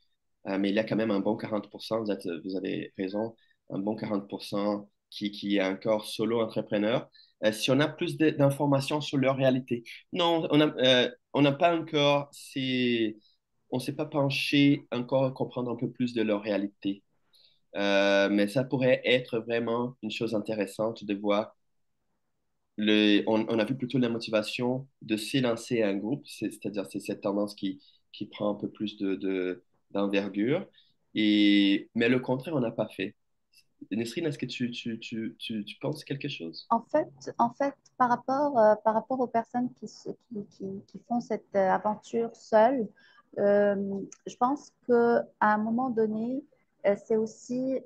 mais il y a quand même un bon 40%, vous avez raison, un bon 40% qui est encore solo-entrepreneur. Si on a plus d'informations sur leur réalité, non, on n'a pas encore, on ne s'est pas penché encore à comprendre un peu plus de leur réalité. Mais ça pourrait être vraiment une chose intéressante de voir on a vu plutôt la motivation de s'élancer à un groupe, c'est-à-dire c'est cette tendance qui prend un peu plus d'envergure. Mais le contraire, on n'a pas fait. Nesrine, est-ce que tu penses quelque chose? En fait, par rapport aux personnes qui font cette aventure seules, je pense qu'à un moment donné, c'est aussi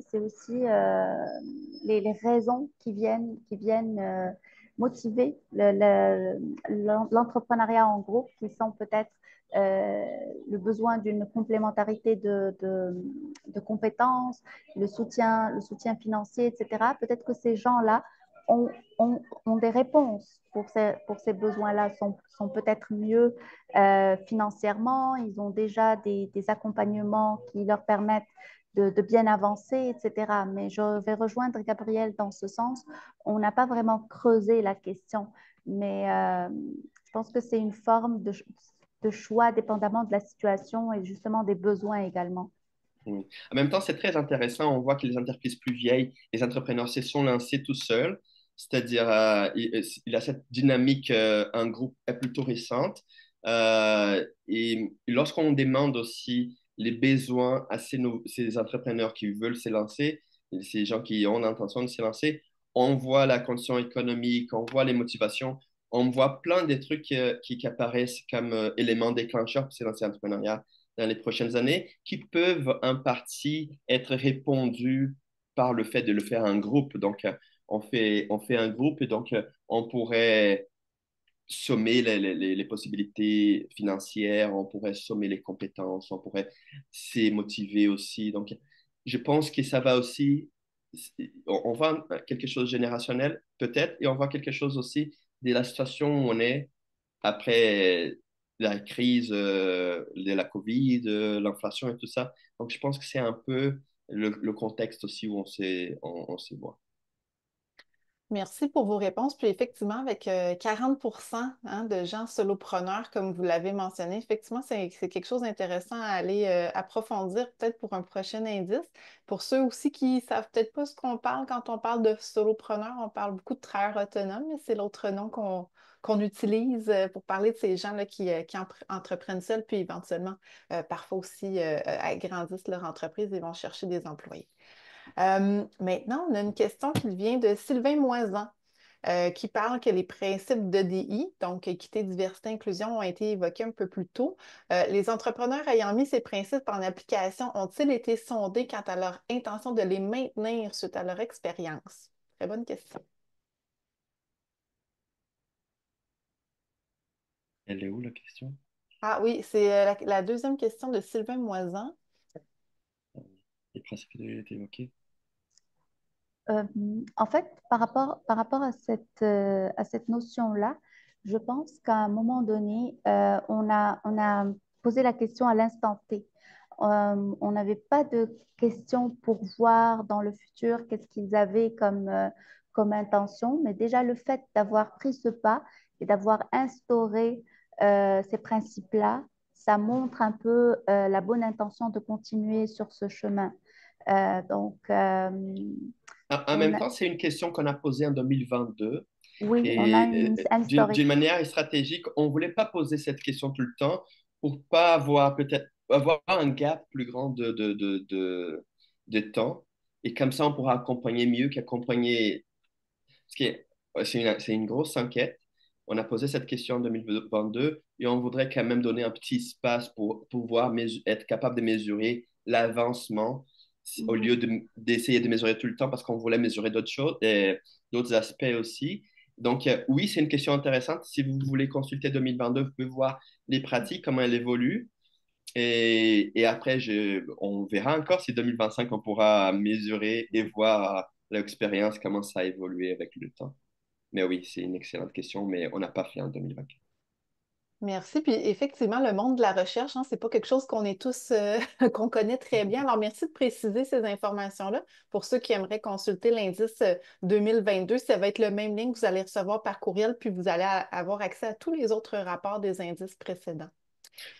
les raisons qui viennent motiver l'entrepreneuriat en groupe, qui sont peut-être euh, le besoin d'une complémentarité de compétences, le soutien financier, etc. Peut-être que ces gens-là ont, ont des réponses pour ces besoins-là, sont peut-être mieux financièrement, ils ont déjà des accompagnements qui leur permettent de bien avancer, etc. Mais je vais rejoindre Gabriel dans ce sens. On n'a pas vraiment creusé la question, mais je pense que c'est une forme de choix dépendamment de la situation et justement des besoins également. Oui. En même temps, c'est très intéressant. On voit que les entreprises plus vieilles, les entrepreneurs se sont lancés tout seuls. C'est-à-dire, il a cette dynamique, un groupe est plutôt récente. Et lorsqu'on demande aussi les besoins à ces entrepreneurs qui veulent se lancer, ces gens qui ont l'intention de se lancer, on voit la condition économique, on voit les motivations, on voit plein de trucs qui apparaissent comme éléments déclencheurs pour se lancer en entrepreneuriat dans les prochaines années qui peuvent en partie être répondus par le fait de le faire en groupe. Donc, on fait un groupe et donc on pourrait sommer les possibilités financières, on pourrait sommer les compétences, on pourrait se motiver aussi. Donc, je pense que ça va aussi, on voit quelque chose de générationnel peut-être, et on voit quelque chose aussi de la situation où on est après la crise de la Covid, l'inflation et tout ça. Donc, je pense que c'est un peu le contexte aussi où on se voit. Merci pour vos réponses. Puis effectivement, avec 40 hein, de gens solopreneurs, comme vous l'avez mentionné, effectivement, c'est quelque chose d'intéressant à aller approfondir peut-être pour un prochain indice. Pour ceux aussi qui ne savent peut-être pas ce qu'on parle quand on parle de solopreneurs, on parle beaucoup de travailleurs autonomes, mais c'est l'autre nom qu'on utilise pour parler de ces gens-là qui entreprennent seuls, puis éventuellement, parfois aussi, agrandissent leur entreprise et vont chercher des employés. Maintenant, on a une question qui vient de Sylvain Moisan, qui parle que les principes d'EDI, donc équité, diversité, inclusion, ont été évoqués un peu plus tôt. Les entrepreneurs ayant mis ces principes en application ont-ils été sondés quant à leur intention de les maintenir suite à leur expérience? Très bonne question. Elle est où la question? Ah oui, c'est la deuxième question de Sylvain Moisan. Les principes ont été évoqués. Euh, En fait, par rapport à cette notion-là, je pense qu'à un moment donné, on a posé la question à l'instant T. On n'avait pas de questions pour voir dans le futur qu'est-ce qu'ils avaient comme intention, mais déjà le fait d'avoir pris ce pas et d'avoir instauré ces principes-là, ça montre un peu la bonne intention de continuer sur ce chemin. Donc, En on même a- temps, c'est une question qu'on a posée en 2022 oui, on a et un d'une historique. manière stratégique, on ne voulait pas poser cette question tout le temps pour pas avoir peut-être avoir un gap plus grand de temps. Et comme ça, on pourra accompagner mieux qu'accompagner. Ce qui est, c'est une grosse enquête. On a posé cette question en 2022 et on voudrait quand même donner un petit espace pour pouvoir être capable de mesurer l'avancement au Mhm. lieu d'essayer de mesurer tout le temps parce qu'on voulait mesurer d'autres choses et d'autres aspects aussi. Donc, oui, c'est une question intéressante. Si vous voulez consulter 2022, vous pouvez voir les pratiques, comment elles évoluent. Et après, on verra encore si 2025, on pourra mesurer et voir l'expérience, comment ça a évolué avec le temps. Mais oui, c'est une excellente question, mais on n'a pas fait en 2024. Merci. Puis effectivement, le monde de la recherche, hein, c'est pas quelque chose qu'on est tous, qu'on connaît très bien. Alors, merci de préciser ces informations-là. Pour ceux qui aimeraient consulter l'indice 2022, ça va être le même lien que vous allez recevoir par courriel, puis vous allez avoir accès à tous les autres rapports des indices précédents.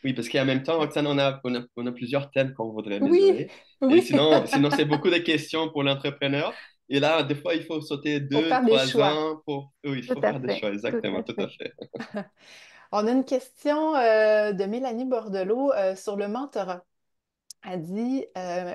Oui, parce qu'en même temps, Roxane, on a plusieurs thèmes qu'on voudrait Oui, mesurer. Et oui, sinon c'est beaucoup de questions pour l'entrepreneur. Et là, des fois, il faut sauter pour deux, faire des trois choix. ans pour. Oui, il Tout faut à faire des fait, choix, tout exactement, à tout à fait. fait. On a une question de Mélanie Bordelot sur le mentorat. Elle dit,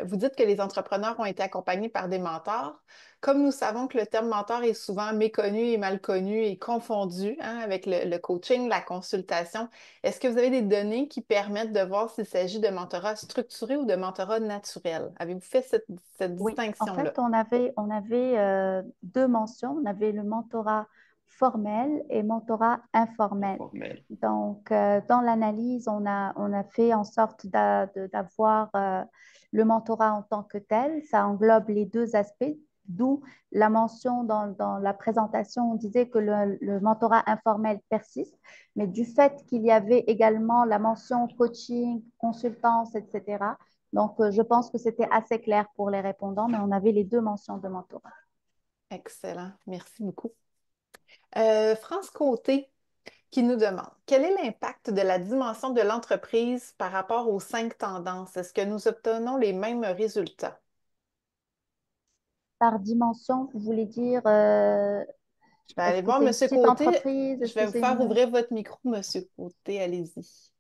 vous dites que les entrepreneurs ont été accompagnés par des mentors. Comme nous savons que le terme mentor est souvent méconnu et mal connu et confondu hein, avec le coaching, la consultation, est-ce que vous avez des données qui permettent de voir s'il s'agit de mentorat structuré ou de mentorat naturel? Avez-vous fait cette Oui, en fait, distinction-là? on avait deux mentions. On avait le mentorat formel et mentorat informel. Informel. Donc, dans l'analyse, on a fait en sorte d'avoir le mentorat en tant que tel. Ça englobe les deux aspects, d'où la mention dans la présentation, on disait que le mentorat informel persiste, mais du fait qu'il y avait également la mention coaching, consultance, etc., donc, je pense que c'était assez clair pour les répondants, mais on avait les deux mentions de mentorat. Excellent. Merci beaucoup. France Côté qui nous demande quel est l'impact de la dimension de l'entreprise par rapport aux 5 tendances? Est-ce que nous obtenons les mêmes résultats? Par dimension, vous voulez dire, Je vais aller est-ce que voir c'est une Monsieur petite Côté. entreprise? Je Est-ce vais que vous c'est faire une... ouvrir votre micro, Monsieur Côté. Allez-y.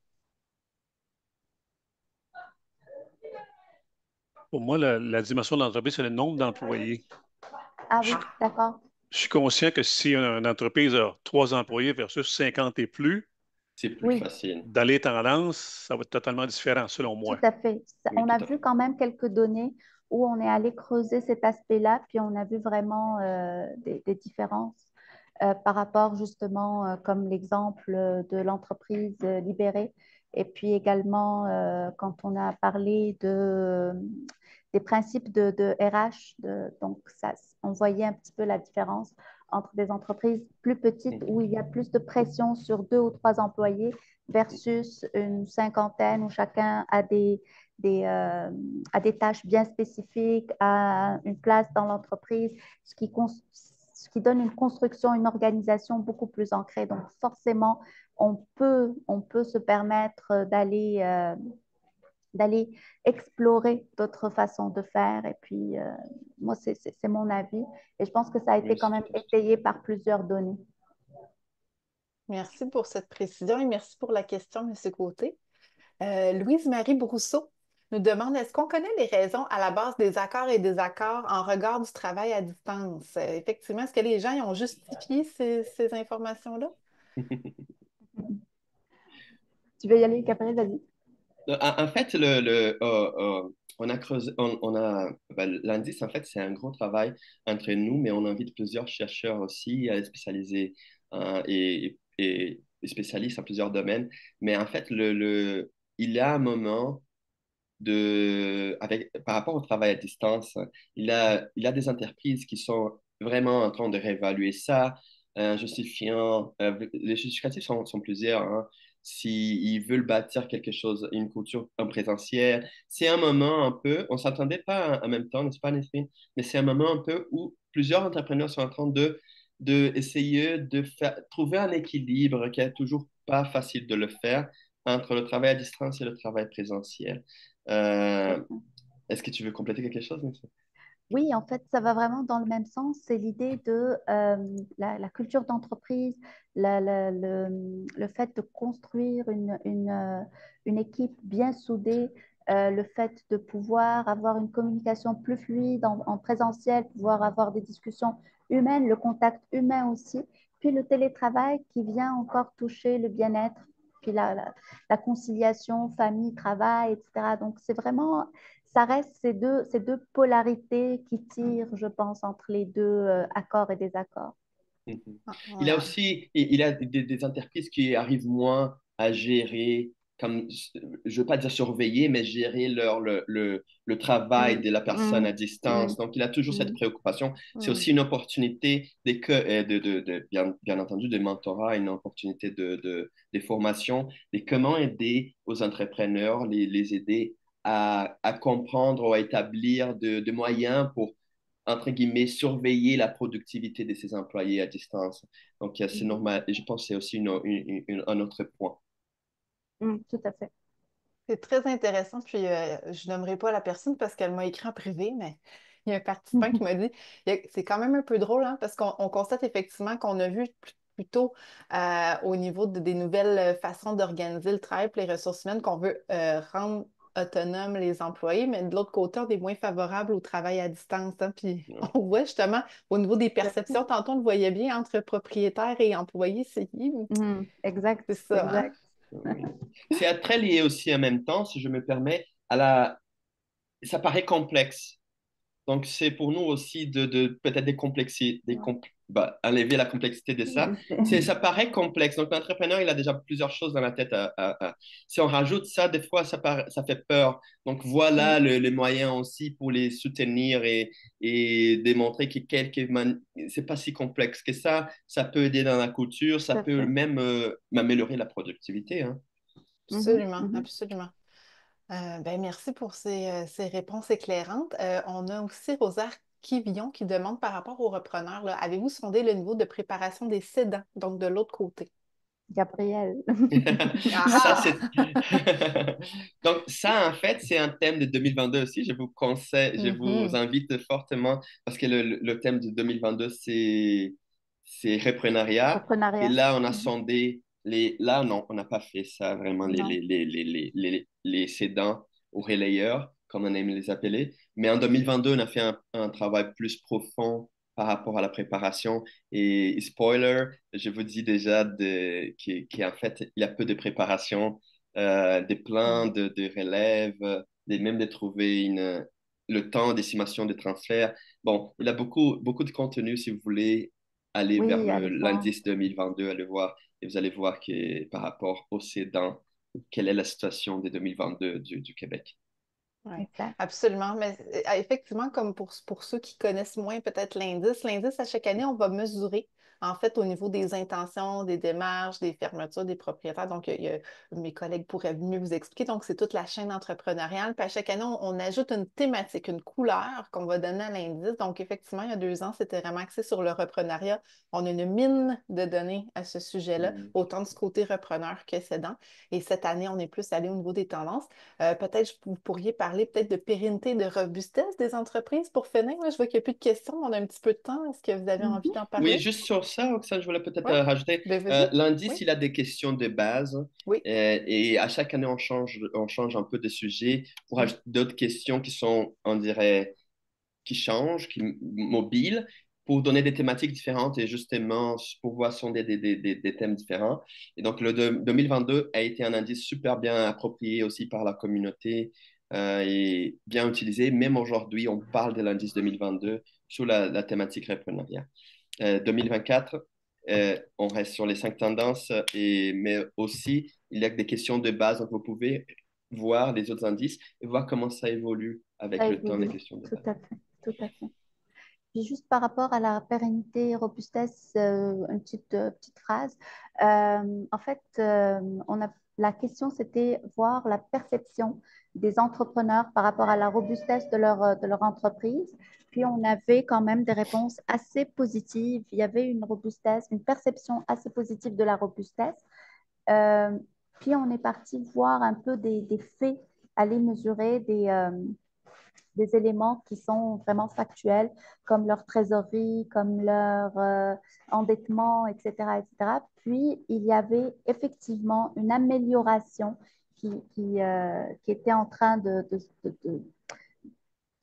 Pour moi, la dimension de l'entreprise, c'est le nombre d'employés. Ah Je, oui, d'accord. je suis conscient que si une entreprise a 3 employés versus 50 et plus, C'est plus Oui, facile. dans les tendances, ça va être totalement différent, selon tout moi. à fait. Oui, On tout a à vu fait. quand même quelques données où on est allé creuser cet aspect-là, puis on a vu vraiment des différences par rapport justement, comme l'exemple de l'entreprise libérée. Et puis également, quand on a parlé des principes de RH, donc ça, on voyait un petit peu la différence entre des entreprises plus petites où il y a plus de pression sur 2 ou 3 employés versus une cinquantaine où chacun a des tâches bien spécifiques, a une place dans l'entreprise, ce qui donne une construction, une organisation beaucoup plus ancrée. Donc, forcément, on peut se permettre d'aller explorer d'autres façons de faire. Et puis, moi, c'est mon avis. Et je pense que ça a été Oui, quand même étayé par plusieurs données. Merci pour cette précision et merci pour la question, Monsieur Côté. Louise-Marie Brousseau nous demande est-ce qu'on connaît les raisons à la base des accords et désaccords en regard du travail à distance? Effectivement, est-ce que les gens y ont justifié ces informations-là? Tu veux y aller, Gabriel? Vas-y. En fait, on a creusé, l'indice, en fait, c'est un gros travail entre nous, mais on invite plusieurs chercheurs aussi spécialisés et spécialistes en plusieurs domaines. Mais en fait, il y a un moment par rapport au travail à distance, il a des entreprises qui sont vraiment en train de réévaluer ça, les justificatifs sont plusieurs, hein. S'ils veulent bâtir quelque chose, une culture en présentiel, c'est un moment un peu, on ne s'attendait pas en même temps, n'est-ce pas, Nesrine? Mais c'est un moment un peu où plusieurs entrepreneurs sont en train de essayer trouver un équilibre qui est toujours pas facile de le faire entre le travail à distance et le travail présentiel. Euh, Est-ce que tu veux compléter quelque chose, Nesrine? Oui, en fait, ça va vraiment dans le même sens. C'est l'idée de la culture d'entreprise, le fait de construire une équipe bien soudée, le fait de pouvoir avoir une communication plus fluide en présentiel, pouvoir avoir des discussions humaines, le contact humain aussi, puis le télétravail qui vient encore toucher le bien-être, puis la conciliation famille-travail, etc. Donc, c'est vraiment ça reste ces deux polarités qui tirent, je pense, entre les deux accords et désaccords. Mhm. Ah, Il a ouais. aussi, il a des entreprises qui arrivent moins à gérer, comme, je veux pas dire surveiller, mais gérer le travail Mm, de la personne à mm, distance. mm, Donc, il a toujours cette mm, préoccupation. C'est mm. aussi une opportunité bien entendu, de mentorat, une opportunité de formation, de comment aider aux entrepreneurs, les aider à comprendre ou à établir de moyens pour entre guillemets, surveiller la productivité de ses employés à distance. Donc, c'est Mhm. normal. Et je pense que c'est aussi un autre point. Tout à fait. C'est très intéressant. Puis, je nommerai pas la personne parce qu'elle m'a écrit en privé, mais il y a un participant qui m'a dit, c'est quand même un peu drôle, hein, parce qu'on constate effectivement qu'on a vu plutôt au niveau des nouvelles façons d'organiser le travail pour les ressources humaines qu'on veut rendre autonomes les employés, mais de l'autre côté, on est moins favorable au travail à distance, hein. Puis on voit justement au niveau des perceptions, tantôt on le voyait bien entre propriétaires et employés, Exact, c'est ça, hein? exact. Oui. C'est très lié aussi en même temps, si je me permets, à la... Ça paraît complexe. Donc, c'est pour nous aussi de peut-être décomplexer, enlever la complexité de ça. Ça paraît complexe. Donc, l'entrepreneur, il a déjà plusieurs choses dans la tête. Si on rajoute ça, des fois, ça fait peur. Donc, voilà les moyens aussi pour les soutenir et démontrer que c'est pas si complexe que ça. Ça peut aider dans la couture, ça Tout à peut fait. même améliorer la productivité, hein. Absolument, absolument. Ben, merci pour ces réponses éclairantes. On a aussi Rosaire Quivillon qui demande par rapport aux repreneurs, là, avez-vous sondé le niveau de préparation des cédants, donc de l'autre côté? Gabriel. Ça, Ah c'est... Donc, ça, en fait, c'est un thème de 2022 aussi. Je vous conseille, je vous Mhm. invite fortement parce que le thème de 2022, c'est reprenariat. Et Entrepreneuriat. là, on a sondé les... Là, non, on n'a pas fait ça vraiment, Non. les cédants ou relayeurs, comme on aime les appeler. Mais en 2022, on a fait un travail plus profond par rapport à la préparation. Et spoiler, je vous dis déjà qu'en fait, il y a peu de préparation, des plans Mm. de relève, même de trouver le temps d'estimation de transfert. Bon, il y a beaucoup, beaucoup de contenu si vous voulez aller vers Oui, allez voir. l'indice 2022, allez voir, et vous allez voir que par rapport au cédant, quelle est la situation des 2022 du Québec. Oui, Exact. absolument. Mais effectivement, comme pour ceux qui connaissent moins peut-être l'indice, à chaque année, on va mesurer, en fait, au niveau des intentions, des démarches, des fermetures, des propriétaires. Donc, mes collègues pourraient mieux vous expliquer. Donc, c'est toute la chaîne entrepreneuriale. Puis à chaque année, on ajoute une thématique, une couleur qu'on va donner à l'indice. Donc, effectivement, il y a 2 ans, c'était vraiment axé sur le reprenariat. On a une mine de données à ce sujet-là, Mm. autant du côté repreneur que cédant. Et cette année, on est plus allé au niveau des tendances. Peut-être vous pourriez parler peut-être de pérennité, de robustesse des entreprises pour finir. Là, je vois qu'il n'y a plus de questions, on a un petit peu de temps. Est-ce que vous avez envie Mhm. d'en Oui, parler? juste sur ça, Oxane, je voulais peut-être Oui, rajouter. ben vas-y. L'indice, Oui, il a des questions de base oui. et à chaque année, on change un peu de sujet pour Mm. ajouter d'autres questions qui sont, on dirait, qui changent, mobiles, pour donner des thématiques différentes et justement pour pouvoir sonder des thèmes différents. Et donc, le 2022 a été un indice super bien approprié aussi par la communauté et bien utilisé. Même aujourd'hui, on parle de l'indice 2022 sur la thématique reprenariat. 2024, on reste sur les 5 tendances, mais aussi, il y a des questions de base. Donc, vous pouvez voir les autres indices et voir comment ça évolue Ça avec le temps, les évolue. questions de Tout base. à fait. Tout à fait. Puis juste par rapport à la pérennité et robustesse, une petite phrase. En fait, la question, c'était voir la perception des entrepreneurs par rapport à la robustesse de leur entreprise. Puis on avait quand même des réponses assez positives. Il y avait une robustesse, une perception assez positive de la robustesse. Euh, Puis on est parti voir un peu des faits, aller mesurer des éléments qui sont vraiment factuels, comme leur trésorerie, comme leur endettement, etc., etc. Puis, il y avait effectivement une amélioration qui était en train de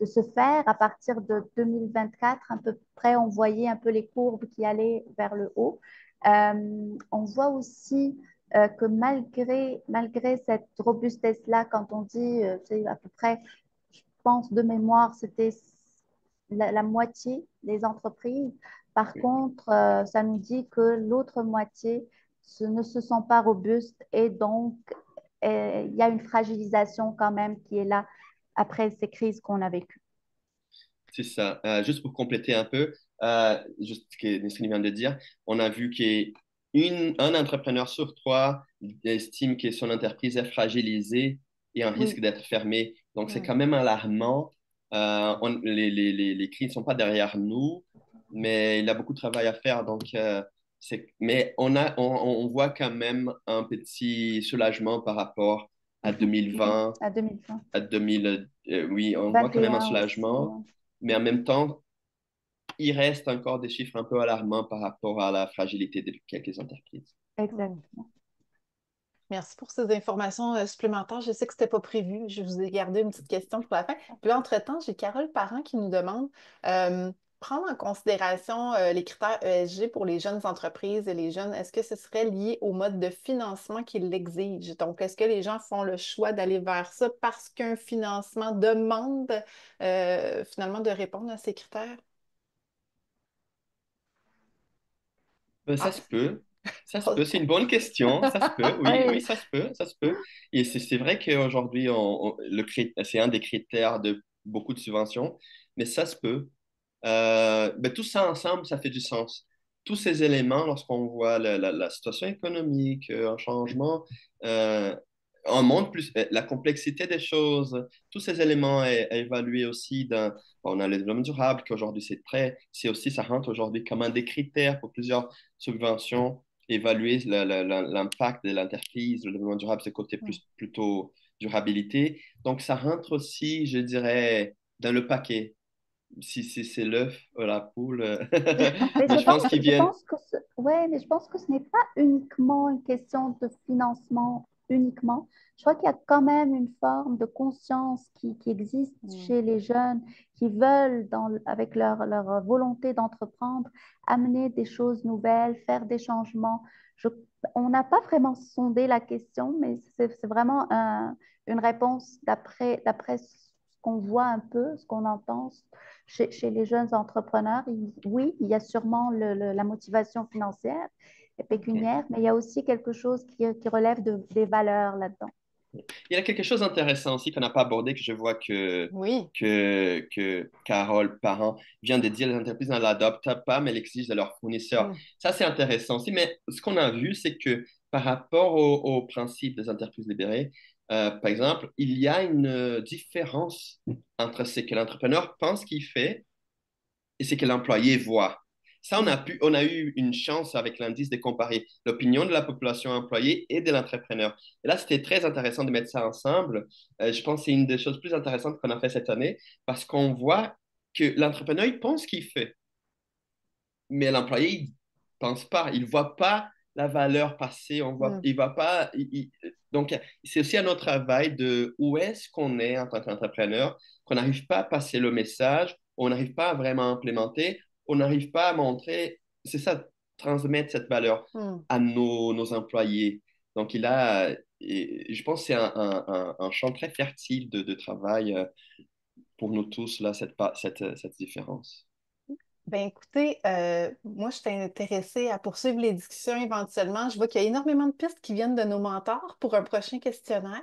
se faire à partir de 2024. À peu près, on voyait un peu les courbes qui allaient vers le haut. On voit aussi que malgré cette robustesse-là, quand on dit, c'est à peu près, je pense de mémoire, c'était la moitié des entreprises. Par contre, ça nous dit que l'autre moitié ne se sent pas robuste et donc il y a une fragilisation quand même qui est là après ces crises qu'on a vécues. C'est ça. Juste pour compléter un peu, juste ce que Nesrine vient de dire, on a vu qu'un entrepreneur sur 3 estime que son entreprise est fragilisée et en risque Oui, d'être fermée. Donc, c'est Mm. quand même alarmant. Les crises ne sont pas derrière nous, mais il y a beaucoup de travail à faire. Donc, mais on voit quand même un petit soulagement par rapport à mhm, mhm. 2020 À 2020. à 2000, oui, on voit quand même un 21 aussi. soulagement, Ouais. mais en même temps, il reste encore des chiffres un peu alarmants par rapport à la fragilité de quelques entreprises. Mm. Exactement. Merci pour ces informations supplémentaires. Je sais que ce n'était pas prévu. Je vous ai gardé une petite question pour la fin. Puis là, entre-temps, j'ai Carole Parent qui nous demande euh, prendre en considération les critères ESG pour les jeunes entreprises et les jeunes. Est-ce que ce serait lié au mode de financement qui l'exige? Donc, est-ce que les gens font le choix d'aller vers ça parce qu'un financement demande finalement de répondre à ces critères? Ça Ah, se peut. Ça se peut, c'est une bonne question. Ça se peut, oui, oui, Oui, ça se peut, ça se peut. Et c'est vrai qu'aujourd'hui, c'est un des critères de beaucoup de subventions, mais ça se peut. Tout ça ensemble, ça fait du sens. Tous ces éléments, lorsqu'on voit la situation économique, un changement, euh, un monde plus, la complexité des choses, tous ces éléments à évaluer aussi on a le développement durable, qu'aujourd'hui c'est aussi, ça rentre aujourd'hui comme un des critères pour plusieurs subventions, évaluer l'impact de l'entreprise, le développement durable, ce côté plutôt durabilité. Donc, ça rentre aussi, je dirais, dans le paquet si c'est l'œuf ou la poule. mais Mais je pense qu'ils je viennent. pense que ouais, mais je pense que ce n'est pas uniquement une question de financement uniquement. Je crois qu'il y a quand même une forme de conscience qui existe mm, chez les jeunes qui veulent, avec leur volonté d'entreprendre, amener des choses nouvelles, faire des changements. Je- on n'a pas vraiment sondé la question, mais c'est vraiment une réponse d'après ce qu'on voit un peu, ce qu'on entend chez les jeunes entrepreneurs. Oui, il y a sûrement la motivation financière et OK. pécuniaire, mais il y a aussi quelque chose qui relève des valeurs là-dedans. Il y a quelque chose d'intéressant aussi qu'on n'a pas abordé, que je vois Oui. que Carole Parent vient de dire, les entreprises ne l'adoptent pas, mais l'exigent de leurs fournisseurs. Mm, Ça, c'est intéressant aussi, mais ce qu'on a vu, c'est que par rapport au principe des entreprises libérées, par exemple, il y a une différence entre ce que l'entrepreneur pense qu'il fait et ce que l'employé voit. Ça, mm. on a eu une chance avec l'indice de comparer l'opinion de la population employée et de l'entrepreneur. Et là, c'était très intéressant de mettre ça ensemble. Je pense que c'est une des choses plus intéressantes qu'on a fait cette année parce qu'on voit que l'entrepreneur, il pense qu'il fait, mais l'employé, il pense pas. Il voit pas la valeur passer. Mm. Il va pas. Donc, c'est aussi à notre travail de où est-ce qu'on est en tant qu'entrepreneur, qu'on n'arrive pas à passer le message, on n'arrive pas à vraiment implémenter, on n'arrive pas à montrer, c'est ça, transmettre cette valeur Mm. à nos employés. Donc, je pense que c'est un champ très fertile de travail pour nous tous, là, cette différence. Ben écoutez, moi je suis intéressée à poursuivre les discussions éventuellement. Je vois qu'il y a énormément de pistes qui viennent de nos mentors pour un prochain questionnaire.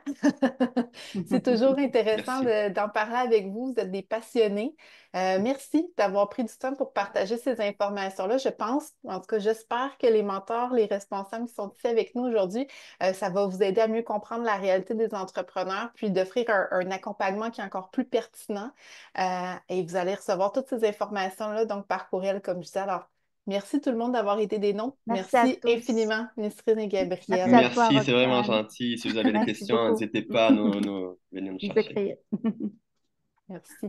C'est toujours intéressant Merci. d'en parler avec vous. Vous êtes des passionnés. Merci d'avoir pris du temps pour partager ces informations-là. Je pense, en tout cas, j'espère que les mentors, les responsables qui sont ici avec nous aujourd'hui, ça va vous aider à mieux comprendre la réalité des entrepreneurs, puis d'offrir un accompagnement qui est encore plus pertinent. Et vous allez recevoir toutes ces informations-là donc par courriel, comme je disais. Alors, merci tout le monde d'avoir été des nôtres. Merci à Merci tous. infiniment, Nesrine et Merci à Gabrielle. toi, Merci, c'est vraiment Roxane. gentil. Si vous avez des Merci questions, beaucoup. n'hésitez pas à venir nous Nous chercher. écrire. Merci.